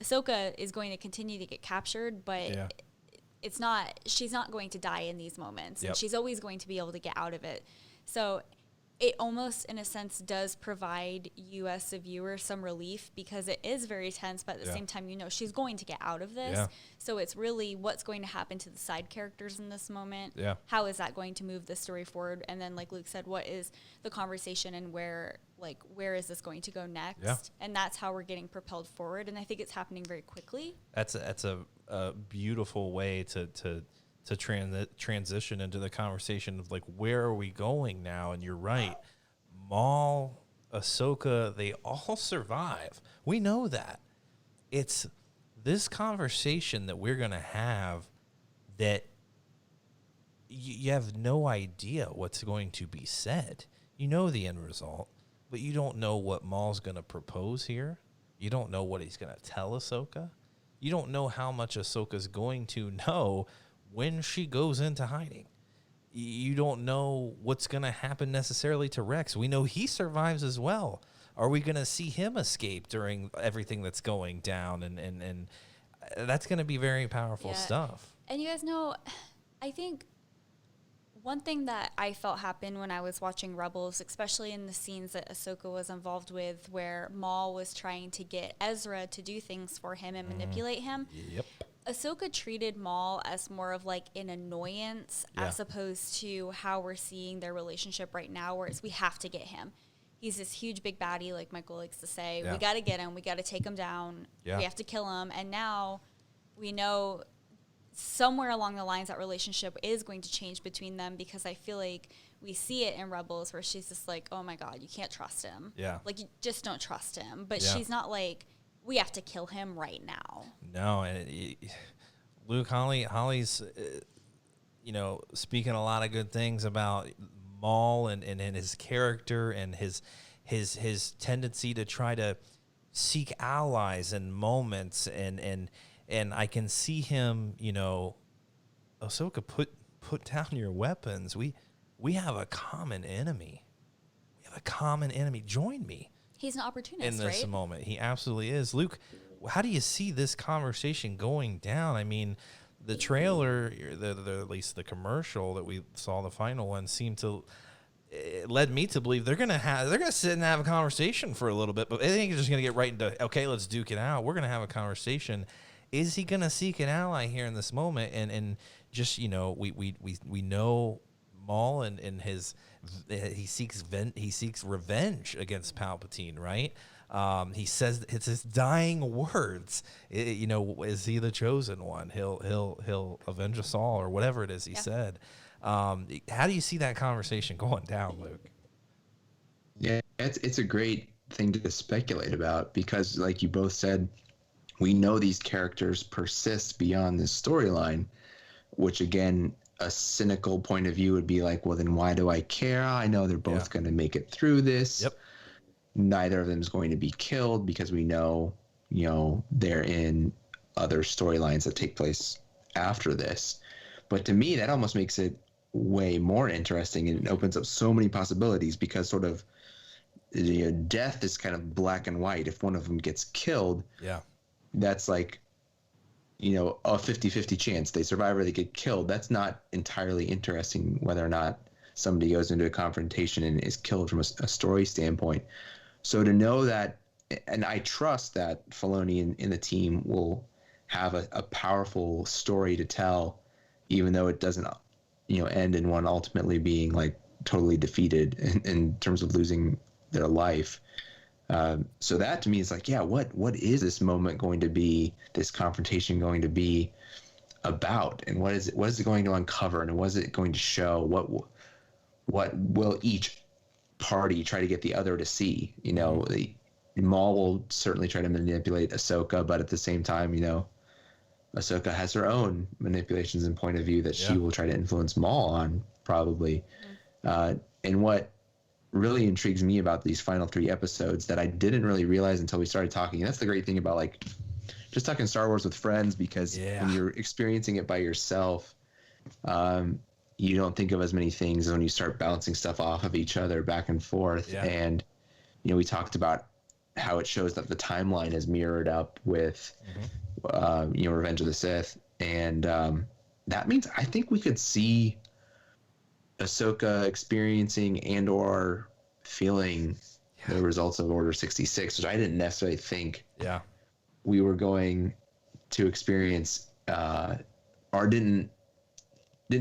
Ahsoka is going to continue to get captured, but she's not going to die in these moments. And she's always going to be able to get out of it. So it almost, in a sense, does provide you as a viewer some relief, because it is very tense, but at the same time, she's going to get out of this. So it's really what's going to happen to the side characters in this moment. How is that going to move the story forward? And then, like Luke said, what is the conversation, and where is this going to go next? And that's how we're getting propelled forward. And I think it's happening very quickly. That's a beautiful way to transition into the conversation of like, where are we going now? And you're right, Maul, Ahsoka, they all survive. We know that. It's this conversation that we're gonna have that you have no idea what's going to be said. You know the end result, but you don't know what Maul's gonna propose here. You don't know what he's gonna tell Ahsoka. You don't know how much Ahsoka's going to know when she goes into hiding. You don't know what's going to happen necessarily to Rex. We know he survives as well. Are we going to see him escape during everything that's going down? And that's going to be very powerful stuff. And you guys know, I think one thing that I felt happened when I was watching Rebels, especially in the scenes that Ahsoka was involved with, where Maul was trying to get Ezra to do things for him and manipulate him. Ahsoka treated Maul as more of like an annoyance as opposed to how we're seeing their relationship right now, where it's we have to get him. He's this huge big baddie, like Michael likes to say. We got to get him. We got to take him down. We have to kill him. And now we know somewhere along the lines that relationship is going to change between them, because I feel like we see it in Rebels where she's just like, oh my God, you can't trust him. Yeah. Like, you just don't trust him. But Yeah. she's not like, we have to kill him right now. No, and Luke, Holly's, speaking a lot of good things about Maul and his character and his tendency to try to seek allies in moments, and I can see him, Ahsoka, put down your weapons. We have a common enemy. Join me. He's an opportunist, in this right? moment. He absolutely is. Luke, how do you see this conversation going down? I mean, the trailer, at least the commercial that we saw, the final one, it led me to believe they're gonna sit and have a conversation for a little bit, but I think they're just gonna get right into, okay, let's duke it out. We're gonna have a conversation. Is he gonna seek an ally here in this moment? And just we know Maul and he seeks revenge against Palpatine, right? He says it's his dying words. Is he the chosen one? He'll avenge us all, or whatever it is he said. How do you see that conversation going down, Luke? Yeah, it's a great thing to speculate about because, like you both said, we know these characters persist beyond this storyline, which again, a cynical point of view would be like, well, then why do I care? I know they're both going to make it through this. Yep. Neither of them is going to be killed because we know, they're in other storylines that take place after this. But to me, that almost makes it way more interesting, and it opens up so many possibilities because sort of death is kind of black and white. If one of them gets killed, that's like, a 50-50 chance they survive or they get killed. That's not entirely interesting whether or not somebody goes into a confrontation and is killed from a story standpoint. So to know that, and I trust that Filoni and the team will have a powerful story to tell, even though it doesn't, end in one ultimately being like totally defeated in terms of losing their life. So that to me is like, what is this moment going to be, this confrontation going to be about? And what is it going to uncover? And what is it going to show? What will each party try to get the other to see? Maul will certainly try to manipulate Ahsoka, but at the same time, Ahsoka has her own manipulations and point of view that she will try to influence Maul on, probably. And what really intrigues me about these final 3 episodes that I didn't really realize until we started talking, and that's the great thing about like just talking Star Wars with friends, because when you're experiencing it by yourself, you don't think of as many things when you start bouncing stuff off of each other back and forth. And we talked about how it shows that the timeline is mirrored up with Revenge of the Sith, and that means I think we could see Ahsoka experiencing and/or feeling the results of Order 66, which I didn't necessarily think we were going to experience, or didn't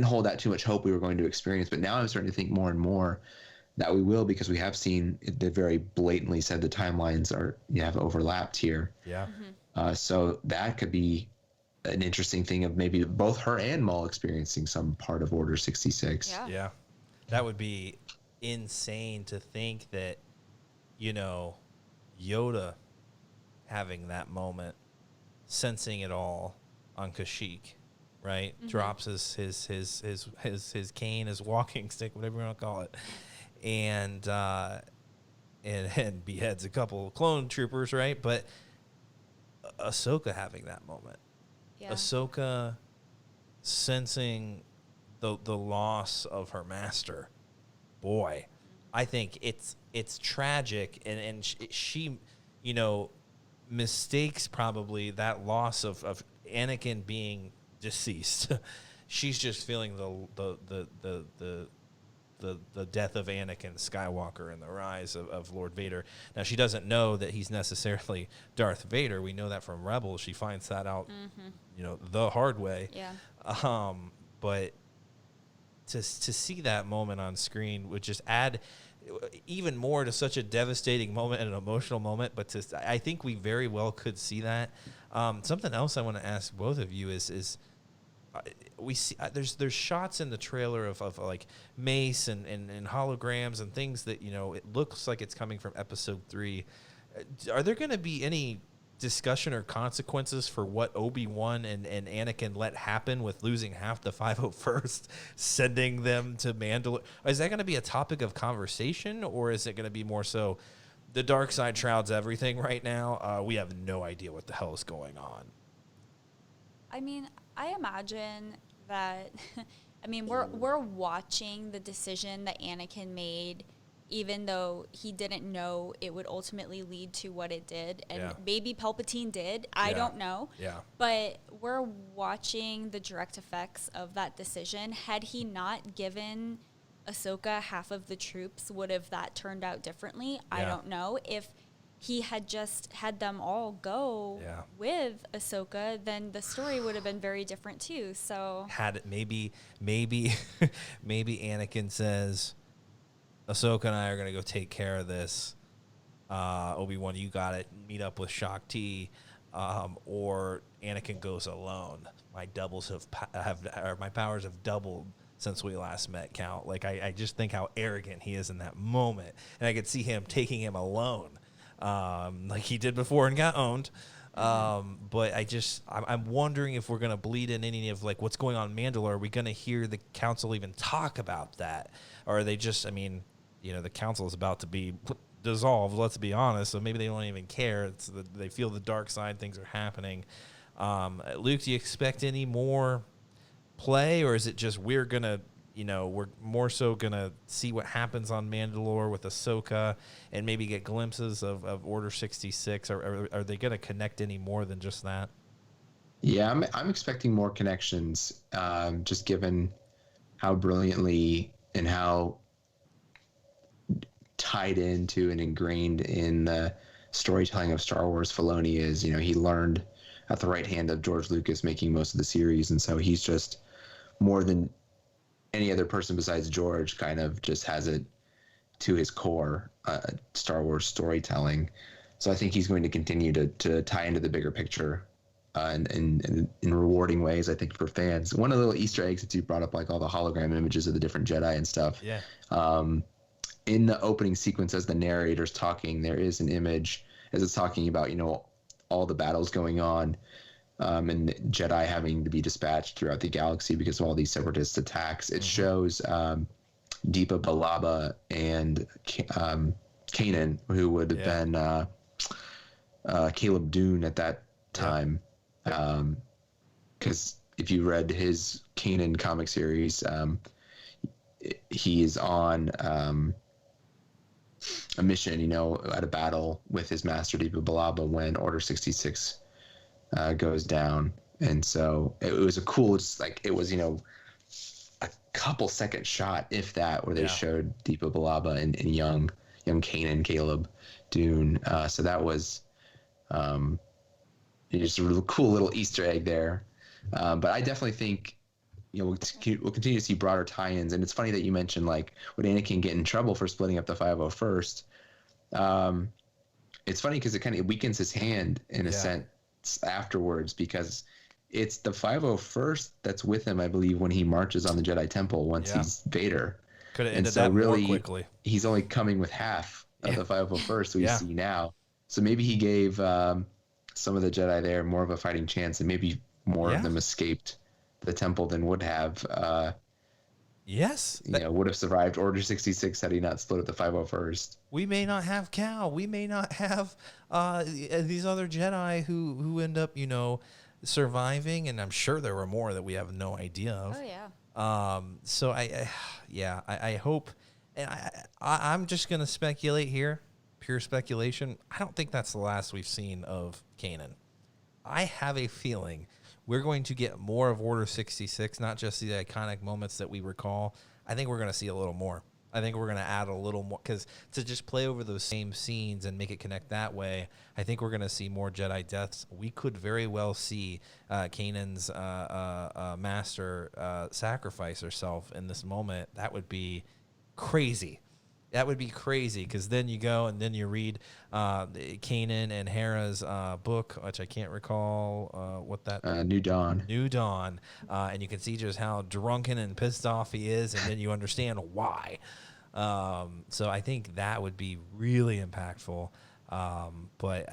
hold out too much hope we were going to experience. But now I'm starting to think more and more that we will, because we have seen they very blatantly said the timelines have overlapped here. So that could be an interesting thing of maybe both her and Maul experiencing some part of Order 66. Yeah. That would be insane to think that, Yoda having that moment, sensing it all on Kashyyyk, right? Drops his cane, his walking stick, whatever you want to call it, and beheads a couple of clone troopers, right? But Ahsoka having that moment. Ahsoka sensing the loss of her master. Boy, I think it's tragic, and she mistakes probably that loss of Anakin being deceased. She's just feeling the death of Anakin Skywalker and the rise of Lord Vader. Now, she doesn't know that he's necessarily Darth Vader. We know that from Rebels. She finds that out, the hard way. But to see that moment on screen would just add even more to such a devastating moment and an emotional moment. But I think we very well could see that. Something else I want to ask both of you is we see there's shots in the trailer of like Mace and holograms and things that, you know, it looks like it's coming from episode 3. Are there going to be any discussion or consequences for what Obi-Wan and Anakin let happen with losing half the 501st, sending them to Mandalore? Is that going to be a topic of conversation, or is it going to be more so the dark side shrouds everything right now? We have no idea what the hell is going on. I mean, I imagine that, I mean, we're watching the decision that Anakin made, even though he didn't know it would ultimately lead to what it did. And maybe Palpatine did. I don't know. Yeah. But we're watching the direct effects of that decision. Had he not given Ahsoka half of the troops, would have that turned out differently? I don't know. If he had just had them all go with Ahsoka, then the story would have been very different too. So had it maybe Anakin says, Ahsoka and I are going to go take care of this. Obi-Wan, you got it. Meet up with Shakti. Or Anakin goes alone. My my powers have doubled since we last met, Count. Like, I just think how arrogant he is in that moment. And I could see him taking him alone, like he did before and got owned. But I'm wondering if we're going to bleed in any of like what's going on in Mandalore. Are we going to hear the council even talk about that? Or are they just, I mean, you know, the council is about to be dissolved, let's be honest, so maybe they don't even care. They feel the dark side, things are happening. Luke, do you expect any more play, or is it just we're more so going to see what happens on Mandalore with Ahsoka and maybe get glimpses of Order 66? Or are they going to connect any more than just that? Yeah, I'm expecting more connections, just given how brilliantly and how tied into and ingrained in the storytelling of Star Wars Filoni is. You know, he learned at the right hand of George Lucas making most of the series, and so he's just more than any other person besides George kind of just has it to his core, Star Wars storytelling. So I think he's going to continue to tie into the bigger picture in rewarding ways, I think, for fans. One of the little Easter eggs that you brought up, like all the hologram images of the different Jedi and stuff. Yeah. In the opening sequence, as the narrator's talking, there is an image as it's talking about, you know, all the battles going on, and Jedi having to be dispatched throughout the galaxy because of all these separatist attacks. It shows Deepa Balaba and Kanan, who would have been Caleb Dune at that time. Because if you read his Kanan comic series, he is on a mission, you know, at a battle with his master Deepa Balaba when Order 66 goes down. And so it was a cool, just like, it was, you know, a couple second shot, if that, where they showed Deepa Balaba and young Kanan, Caleb Dune. So that was just a really cool little Easter egg there. But I definitely think, you know, we'll continue to see broader tie-ins. And it's funny that you mentioned, like, would Anakin get in trouble for splitting up the 501st? It's funny because it weakens his hand in a sense afterwards, because it's the 501st that's with him, I believe, when he marches on the Jedi Temple once he's Vader. Could have ended that really more quickly. He's only coming with half of the 501st we see now. So maybe he gave some of the Jedi there more of a fighting chance, and maybe more of them escaped the temple than would have. Would have survived Order 66 had he not split up the 501st. We may not have Cal. We may not have these other Jedi who end up, you know, surviving, and I'm sure there were more that we have no idea of. Oh yeah. So I hope, and I'm just gonna speculate here, pure speculation. I don't think that's the last we've seen of Kanan. I have a feeling we're going to get more of Order 66, not just the iconic moments that we recall. I think we're going to see a little more. I think we're going to add a little more, because to just play over those same scenes and make it connect that way, I think we're going to see more Jedi deaths. We could very well see Kanan's master sacrifice herself in this moment. That would be crazy. That would be crazy, because then you go and then you read Kanan and Hera's book, which I can't recall what that. New Dawn. New Dawn, and you can see just how drunken and pissed off he is, and then you understand why. So I think that would be really impactful. But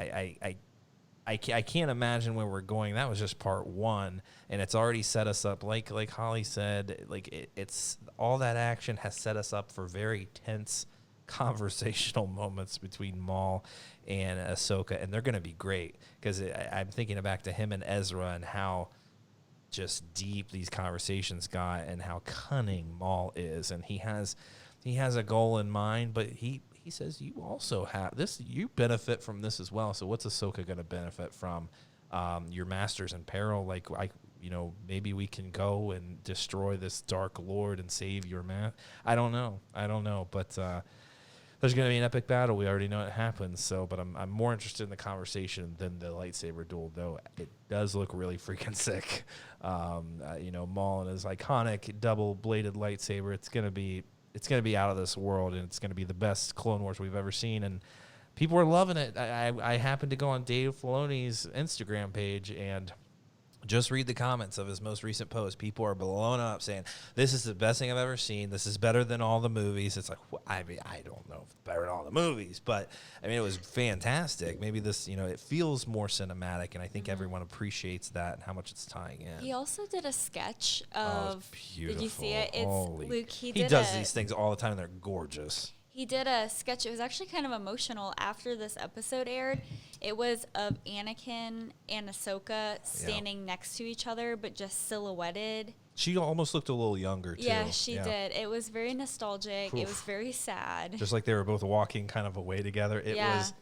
I can't imagine where we're going. That was just part one, and it's already set us up. Like Holly said, like it's all that action has set us up for very tense conversational moments between Maul and Ahsoka, and they're going to be great, because I'm thinking back to him and Ezra and how just deep these conversations got, and how cunning Maul is, and he has a goal in mind, but he says, you also have this, you benefit from this as well. So what's Ahsoka going to benefit from? Your master's in peril. Like, maybe we can go and destroy this Dark Lord and save your man. I don't know. But there's going to be an epic battle. We already know it happens. So, but I'm more interested in the conversation than the lightsaber duel, though it does look really freaking sick. Maul and his iconic double-bladed lightsaber. It's going to be out of this world, and it's going to be the best Clone Wars we've ever seen, and people are loving it. I happened to go on Dave Filoni's Instagram page and just read the comments of his most recent post. People are blown up saying, this is the best thing I've ever seen. This is better than all the movies. It's like, I don't know if it's better than all the movies, but it was fantastic. Maybe this, it feels more cinematic, and I think everyone appreciates that and how much it's tying in. He also did a sketch of, did you see it? It's Luke. He does these things all the time, and they're gorgeous. He did a sketch. It was actually kind of emotional after this episode aired. It was of Anakin and Ahsoka standing next to each other, but just silhouetted. She almost looked a little younger, too. Yeah, she did. It was very nostalgic. Oof. It was very sad. Just like they were both walking kind of away together. It was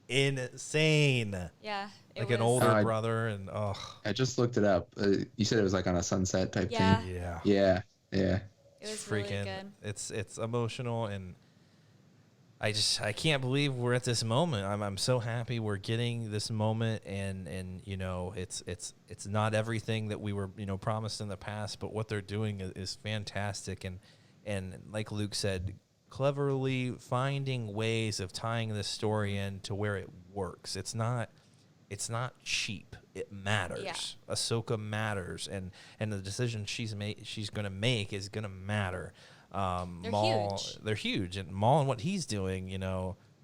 insane. Yeah. Like an older brother. And I just looked it up. You said it was like on a sunset type thing. Yeah. It was freaking really good. It's emotional, and I can't believe we're at this moment. I'm so happy we're getting this moment, and it's not everything that we were promised in the past, but what they're doing is fantastic, and like Luke said, cleverly finding ways of tying this story in to where it works. It's not cheap. It matters. Yeah. Ahsoka matters, and the decision she's going to make is going to matter. They're huge, and Maul and what he's doing,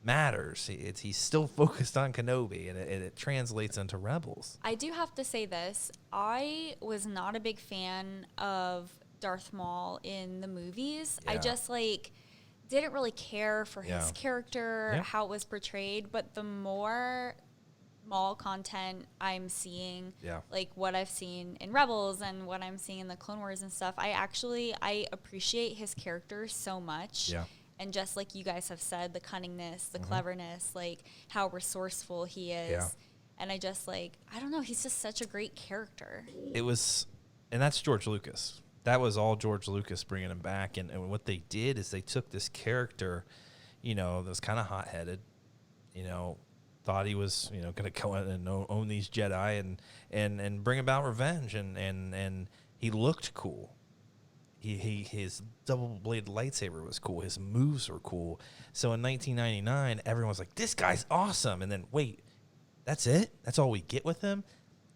matters. He's still focused on Kenobi, and it translates into Rebels. I do have to say this: I was not a big fan of Darth Maul in the movies. Yeah. I just didn't really care for his character, how it was portrayed. But the more Maul content I'm seeing, like what I've seen in Rebels and what I'm seeing in the Clone Wars and stuff, I appreciate his character so much. Yeah. And just like you guys have said, the cunningness, the cleverness, like how resourceful he is. Yeah. And I just I don't know, he's just such a great character. And that's George Lucas. That was all George Lucas bringing him back. And what they did is they took this character, that was kind of hot-headed, thought he was, going to go in and own these Jedi and bring about revenge, and he looked cool. His double-bladed lightsaber was cool. His moves were cool. So in 1999, everyone was like, "This guy's awesome." And then wait, that's it? That's all we get with him?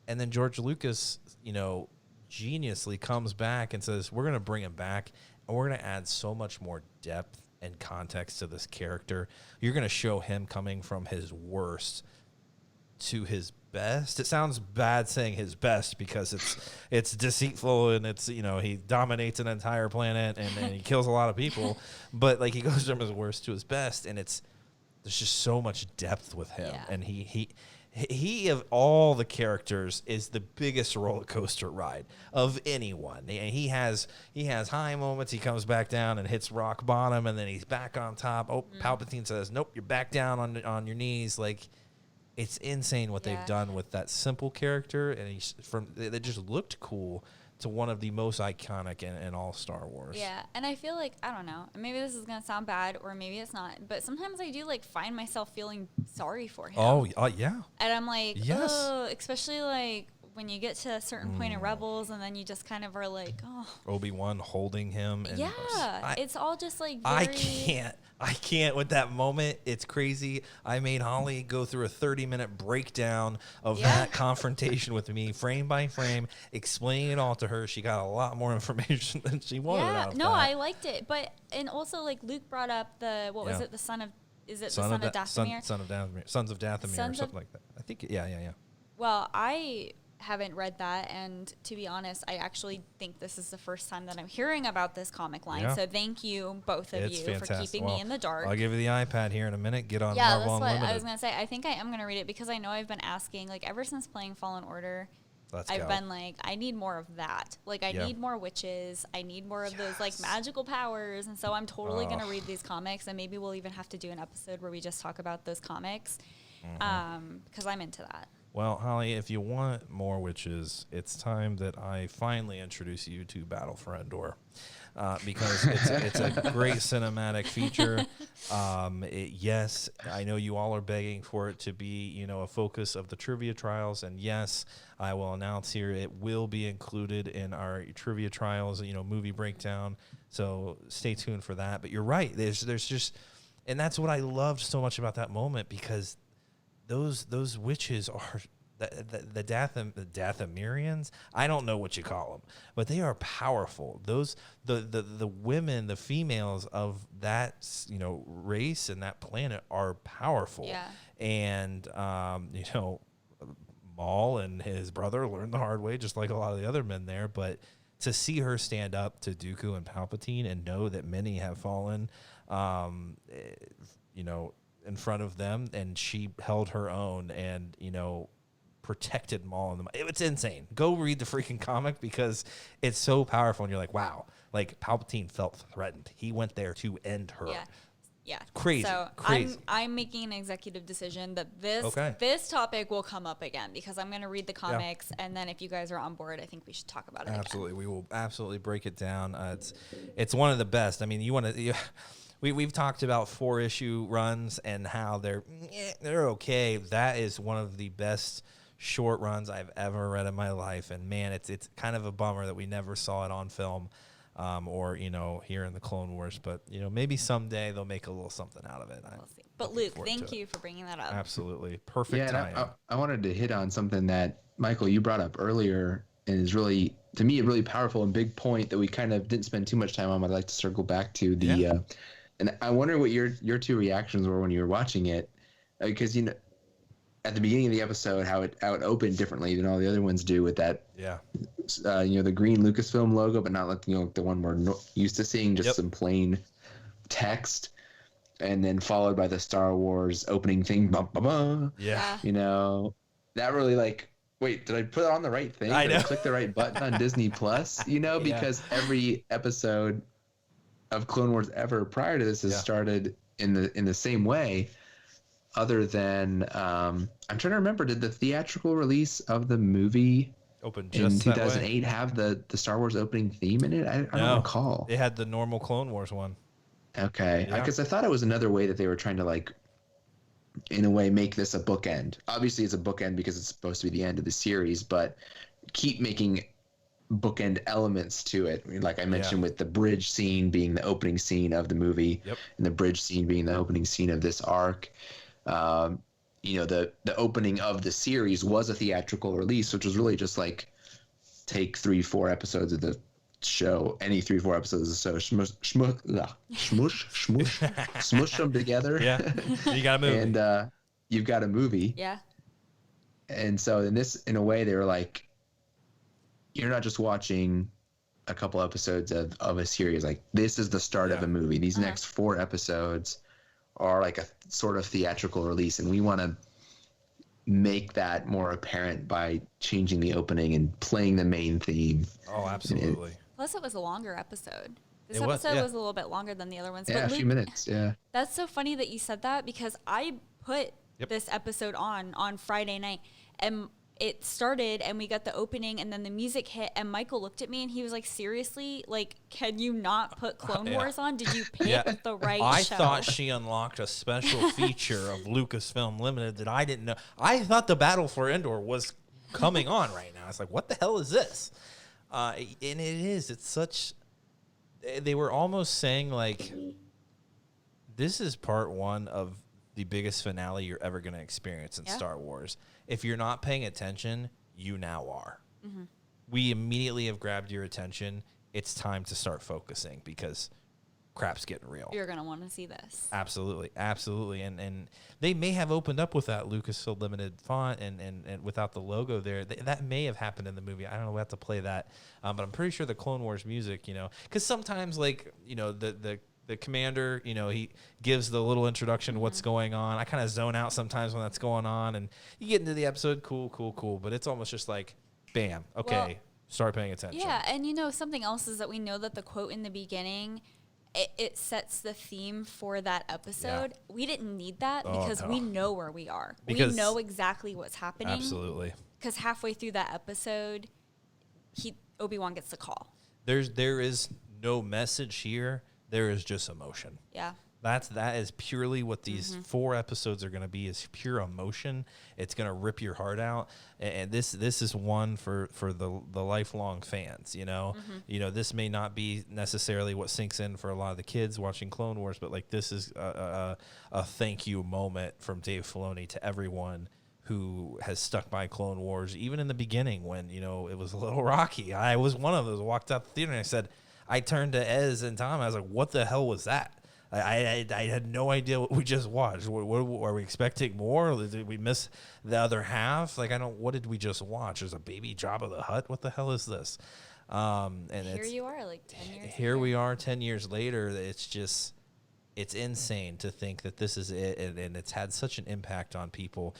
And then George Lucas, geniusly comes back and says, "We're going to bring him back, and we're going to add so much more depth and context to this character. You're going to show him coming from his worst to his best." It sounds bad saying his best because it's deceitful, and it's he dominates an entire planet and he kills a lot of people, but he goes from his worst to his best, and there's just so much depth with him. Yeah. And he of all the characters is the biggest roller coaster ride of anyone. And he has high moments. He comes back down and hits rock bottom, and then he's back on top. Palpatine says, "Nope, you're back down on your knees." It's insane what they've done with that simple character, and they just looked cool to one of the most iconic in all Star Wars. Yeah, and I feel I don't know, maybe this is going to sound bad, or maybe it's not, but sometimes I do find myself feeling sorry for him. Oh, yeah. And I'm yes. Oh, especially when you get to a certain point in Rebels, and then you just kind of are like, oh. Obi-Wan holding him. And it's all just like I can't with that moment. It's crazy. I made Holly go through a 30-minute breakdown of that confrontation with me, frame by frame, explaining it all to her. She got a lot more information than she wanted out of that. I liked it. But, and also, like, Luke brought up what was it, the son of, is it son the son of Dathomir? Son of Dathomir. Sons of Dathomir or something like that. I think, yeah. Well, I haven't read that, and to be honest, I actually think this is the first time that I'm hearing about this comic line. So thank you, both of you, for keeping me in the dark. I'll give you the iPad here in a minute. Get on Marvel Unlimited. Yeah, that's what I was gonna say. I think I am gonna read it because I know I've been asking, like, ever since playing Fallen Order. I've been like, I need more of that. Like, I need more witches. I need more of those, like, magical powers. And so I'm totally going to read these comics. And maybe we'll even have to do an episode where we just talk about those comics. Because I'm into that. Well, Holly, if you want more witches, it's time that I finally introduce you to Battle for Endor. Because it's a great cinematic feature. Yes, I know you all are begging for it to be, a focus of the trivia trials. And yes, I will announce here it will be included in our trivia trials, movie breakdown. So stay tuned for that. But you're right. There's just, and that's what I loved so much about that moment, because those witches are the Dathomirians. I don't know what you call them, but they are powerful. Those the women, the females of that race and that planet are powerful. Yeah. And Maul and his brother learned the hard way, just like a lot of the other men there. But to see her stand up to Dooku and Palpatine and know that many have fallen, in front of them, and she held her own and, protected Maul in them. It's insane. Go read the freaking comic because it's so powerful. And you're like, wow, like Palpatine felt threatened. He went there to end her. Yeah. Crazy. So crazy. I'm making an executive decision that this topic will come up again because I'm going to read the comics. And then if you guys are on board, I think we should talk about it Absolutely. again. We will absolutely break it down. It's one of the best. I mean, we've talked about 4-issue runs and how they're okay. That is one of the best short runs I've ever read in my life. And man, it's kind of a bummer that we never saw it on film, or here in the Clone Wars. But maybe someday they'll make a little something out of it. We'll see. But Luke, thank you for bringing that up. Absolutely perfect time. I wanted to hit on something that Michael, you brought up earlier, and is really, to me, a really powerful and big point that we kind of didn't spend too much time on. But I'd like to circle back to the. And I wonder what your two reactions were when you were watching it, because at the beginning of the episode, how it opened differently than all the other ones do with that, the green Lucasfilm logo, but not like the one we're used to seeing, just some plain text, and then followed by the Star Wars opening thing. Bah, bah, bah. Yeah, that really wait, did I put it on the right thing? Did I click the right button on Disney Plus? Because every episode of Clone Wars ever prior to this has started in the same way, other than I'm trying to remember, did the theatrical release of the movie open just in 2008 have the Star Wars opening theme in it? I don't recall. It had the normal Clone Wars one. Okay, because I thought it was another way that they were trying to in a way make this a bookend. Obviously it's a bookend because it's supposed to be the end of the series, but keep making bookend elements to it. I mean, like I mentioned, with the bridge scene being the opening scene of the movie, and the bridge scene being the opening scene of this arc. The opening of the series was a theatrical release, which was really just take 3-4 episodes of the show, any 3-4 episodes of the show, smush them together. Yeah, you got a movie, and you've got a movie. Yeah. And so in a way, they were you're not just watching a couple episodes of a series. This is the start of a movie. These next 4 episodes are a sort of theatrical release, and we want to make that more apparent by changing the opening and playing the main theme. Oh, absolutely. Plus, it was a longer episode. This episode was a little bit longer than the other ones. Yeah, but a few minutes, That's so funny that you said that, because I put this episode on Friday night, and it started and we got the opening and then the music hit, and Michael looked at me and he was like, seriously, can you not put Clone Wars on? Did you pick the right show? I thought she unlocked a special feature of Lucasfilm Limited that I didn't know. I thought the Battle for Endor was coming on right now. It's like, what the hell is this? And it is. It's such. They were almost saying like, this is part one of the biggest finale you're ever going to experience in Star Wars. If you're not paying attention, you now are. Mm-hmm. We immediately have grabbed your attention. It's time to start focusing because crap's getting real. You're going to want to see this. Absolutely. Absolutely. And they may have opened up with that Lucasfilm Limited font and without the logo there. That may have happened in the movie. I don't know. We'll have to play that. But I'm pretty sure the Clone Wars music, you know, because sometimes like, you know, the commander, you know, he gives the little introduction to what's going on. I kind of zone out sometimes when that's going on. And you get into the episode, cool. But it's almost just like, bam, okay, well, start paying attention. Yeah, and you know, something else is that we know that the quote in the beginning, it sets the theme for that episode. Yeah. We didn't need that because we know where we are. We know exactly what's happening. Absolutely. Because halfway through that episode, Obi-Wan gets the call. There is no message here. There is just emotion. Yeah. That is purely what these 4 episodes are going to be, is pure emotion. It's going to rip your heart out. And this is one for the lifelong fans, you know. Mm-hmm. You know, this may not be necessarily what sinks in for a lot of the kids watching Clone Wars, but like this is a thank you moment from Dave Filoni to everyone who has stuck by Clone Wars, even in the beginning when, you know, it was a little rocky. I was one of those who walked out the theater and I turned to Ez and Tom. I was like, what the hell was that? I had no idea what we just watched. What are we expecting more? Did we miss the other half? Like, what did we just watch? There's a baby Jabba the Hutt. What the hell is this? And here you are, like 10 years Here later. We are 10 years later. It's insane to think that this is it, and it's had such an impact on people.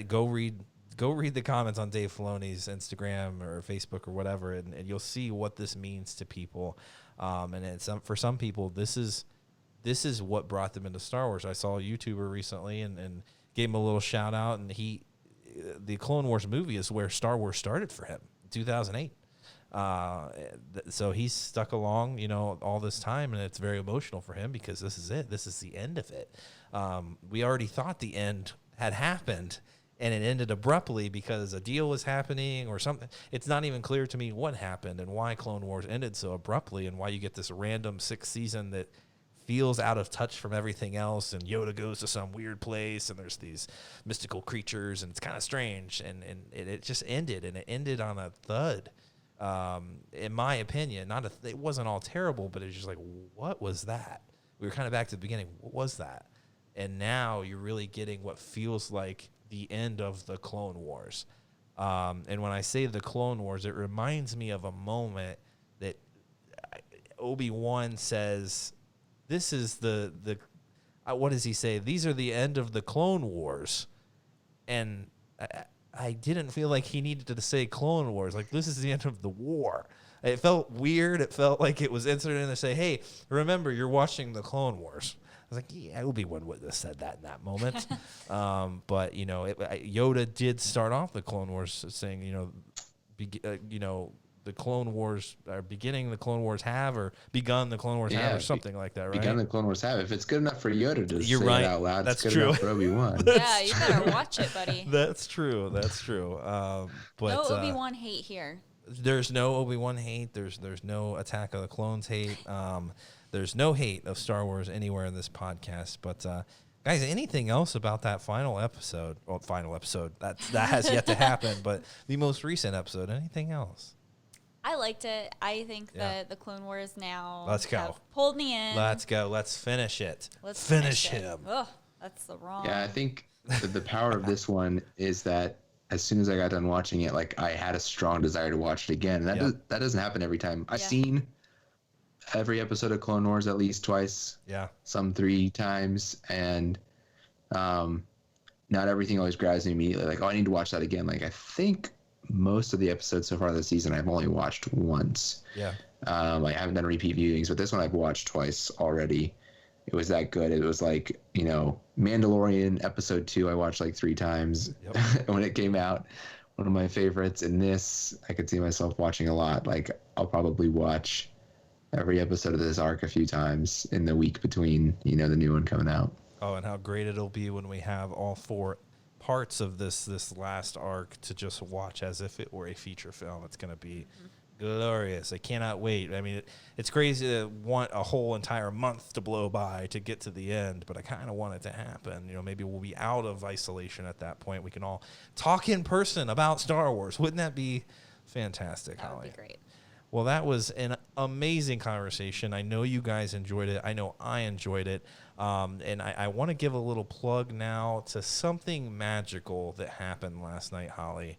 Go read the comments on Dave Filoni's Instagram or Facebook or whatever, and you'll see what this means to people. And for some people, this is what brought them into Star Wars. I saw a YouTuber recently and gave him a little shout out, and the Clone Wars movie is where Star Wars started for him in 2008. So he's stuck along, you know, all this time, and it's very emotional for him because this is it. This is the end of it. We already thought the end had happened, and it ended abruptly because a deal was happening or something. It's not even clear to me what happened and why Clone Wars ended so abruptly and why you get this random 6th season that feels out of touch from everything else, and Yoda goes to some weird place and there's these mystical creatures and it's kind of strange, and it just ended, and it ended on a thud. In my opinion, it wasn't all terrible, but it's just like, what was that? We were kind of back to the beginning. What was that? And now you're really getting what feels like the end of the Clone Wars. And when I say the Clone Wars, it reminds me of a moment that Obi-Wan says, this is the what does he say? These are the end of the Clone Wars. And I didn't feel like he needed to say Clone Wars. Like, this is the end of the war. It felt weird. It felt like it was inserted in to say, hey, remember, you're watching the Clone Wars. I was like, yeah, Obi-Wan wouldn't have said that in that moment. But, you know, Yoda did start off the Clone Wars saying, the Clone Wars are beginning, the Clone Wars have, or begun the Clone Wars have, or something like that, right? Begun the Clone Wars have. If it's good enough for Yoda to You're say right. it out loud, That's it's good true. enough for Obi-Wan. Yeah, you better watch it, buddy. That's true. But no Obi-Wan hate here. There's no Obi-Wan hate. There's no Attack of the Clones hate. There's no hate of Star Wars anywhere in this podcast. But guys, anything else about that final episode? Well, final episode that has yet to happen, but the most recent episode. Anything else? I liked it. I think that the Clone Wars now have pulled me in. Let's go. Let's finish it. Let's finish him. Oh, that's the wrong. Yeah, I think the power of this one is that as soon as I got done watching it, like, I had a strong desire to watch it again. And that doesn't happen every time. I've seen every episode of Clone Wars at least twice. Yeah. Some 3 times. And not everything always grabs me immediately. Like, I need to watch that again. Like, I think most of the episodes so far this season I've only watched once. Yeah. I haven't done repeat viewings, but this one I've watched twice already. It was that good. It was like, you know, Mandalorian episode 2 I watched like 3 times when it came out. One of my favorites. And this I could see myself watching a lot. Like, I'll probably watch every episode of this arc a few times in the week between, you know, the new one coming out. Oh, and how great it'll be when we have all 4 parts of this last arc to just watch as if it were a feature film. It's going to be glorious. I cannot wait. I mean, it's crazy to want a whole entire month to blow by to get to the end, but I kind of want it to happen. You know, maybe we'll be out of isolation at that point. We can all talk in person about Star Wars. Wouldn't that be fantastic, That Holly? would be great. Well, that was an amazing conversation. I know you guys enjoyed it. I know I enjoyed it. And I want to give a little plug now to something magical that happened last night, Holly.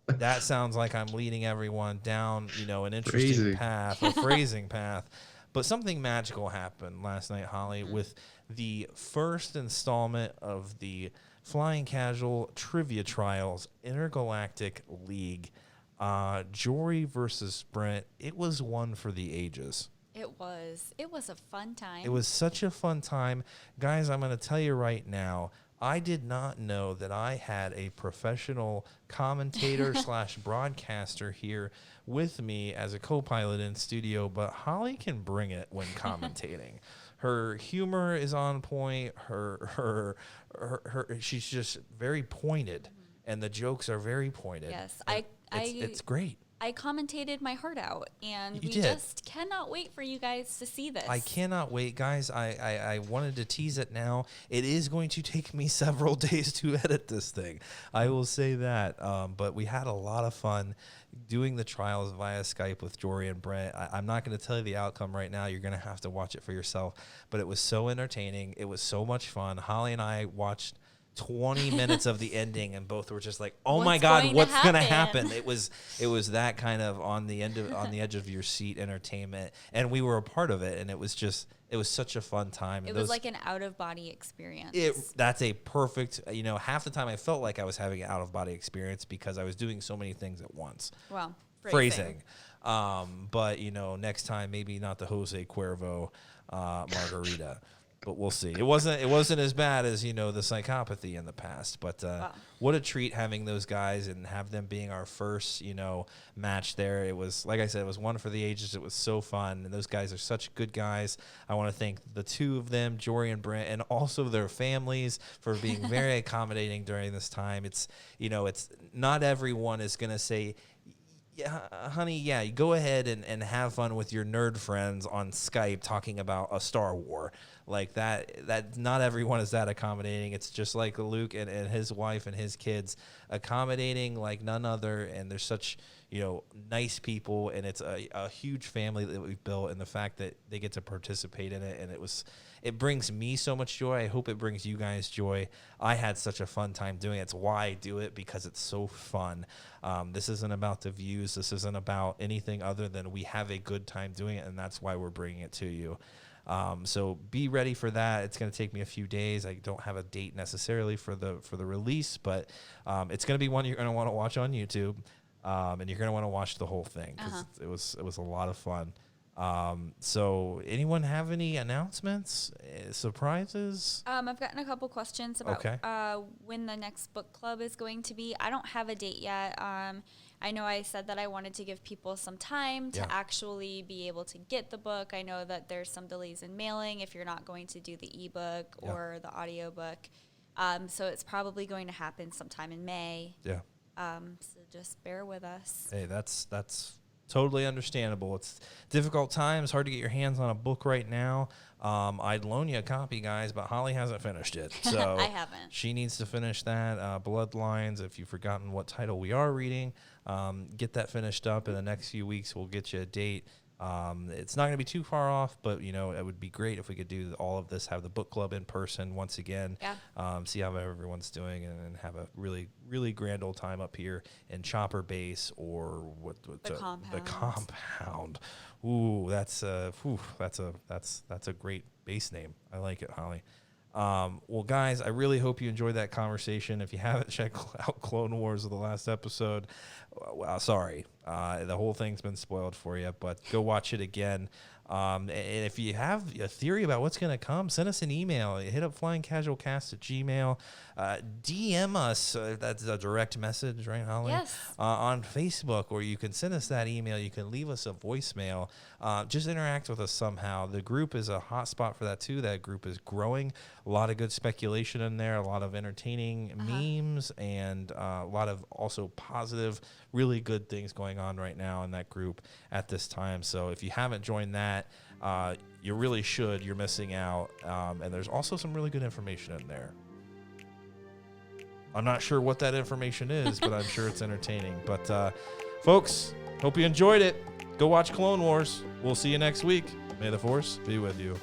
That sounds like I'm leading everyone down, an interesting path, a phrasing path. But something magical happened last night, Holly, with the first installment of the Flying Casual Trivia Trials Intergalactic League. Jory versus Brent. It was one for the ages. It was a fun time. It was such a fun time. Guys, I'm going to tell you right now, I did not know that I had a professional commentator / broadcaster here with me as a co-pilot in studio, but Holly can bring it when commentating. Her humor is on point. Her she's just very pointed, and the jokes are very pointed. Yes, it's great. I commentated my heart out, and we did. just cannot wait for you guys to see this. I cannot wait, guys. I wanted to tease it now. It is going to take me several days to edit this thing. I will say that. But we had a lot of fun doing the trials via Skype with Jory and Brent. I'm not going to tell you the outcome right now. You're going to have to watch it for yourself. But it was so entertaining. It was so much fun. Holly and I watched 20 minutes of the ending, and both were just like, "Oh my God, what's going to happen?" It was that kind of on the edge of your seat entertainment, and we were a part of it, and it was such a fun time. It was like an out of body experience. That's a perfect. Half the time I felt like I was having an out of body experience because I was doing so many things at once. Well, phrasing. But next time maybe not the Jose Cuervo margarita. But we'll see. It wasn't as bad as the psychopathy in the past. But what a treat having those guys and have them being our first match there. It was, like I said, it was one for the ages. It was so fun, and those guys are such good guys. I want to thank the two of them, Jory and Brent, and also their families for being very accommodating during this time. It's it's not everyone is going to say, "Yeah, honey, yeah, you go ahead and have fun with your nerd friends on Skype talking about a Star War." Like that not everyone is that accommodating. It's just like Luke and his wife and his kids, accommodating like none other. And they're such, nice people, and it's a huge family that we've built, and the fact that they get to participate in it. And it brings me so much joy. I hope it brings you guys joy. I had such a fun time doing it. It's why I do it, because it's so fun. This isn't about the views. This isn't about anything other than we have a good time doing it, and that's why we're bringing it to you. So be ready for that. It's going to take me a few days. I don't have a date necessarily for the release, but it's going to be one you're going to want to watch on YouTube, and you're going to want to watch the whole thing because it was a lot of fun. So anyone have any announcements, surprises? I've gotten a couple questions about when the next book club is going to be. I don't have a date yet. I know I said that I wanted to give people some time to actually be able to get the book. I know that there's some delays in mailing if you're not going to do the ebook or the audiobook. So it's probably going to happen sometime in May. Yeah. So just bear with us. Hey, that's totally understandable. It's difficult times, hard to get your hands on a book right now. I'd loan you a copy, guys, but Holly hasn't finished it. So I haven't. She needs to finish that. Bloodlines, if you've forgotten what title we are reading, get that finished up in the next few weeks. We'll get you a date. It's not going to be too far off, but it would be great if we could do all of this, have the book club in person once again, see how everyone's doing, and have a really, really grand old time up here in Chopper Base or the compound. The compound. Ooh, that's a great base name. I like it, Holly. Well, guys, I really hope you enjoyed that conversation. If you haven't checked out Clone Wars of the last episode, sorry. The whole thing's been spoiled for you, but go watch it again. And if you have a theory about what's going to come, send us an email. Hit up flyingcasualcast@gmail. DM us. That's a direct message, right, Holly? Yes. On Facebook, or you can send us that email. You can leave us a voicemail. Just interact with us somehow. The group is a hot spot for that, too. That group is growing. A lot of good speculation in there, a lot of entertaining memes, and a lot of also positive, really good things going on right now in that group at this time. So if you haven't joined that, you really should. You're missing out. And there's also some really good information in there. I'm not sure what that information is, but I'm sure it's entertaining. But folks, hope you enjoyed it. Go watch Clone Wars. We'll see you next week. May the Force be with you.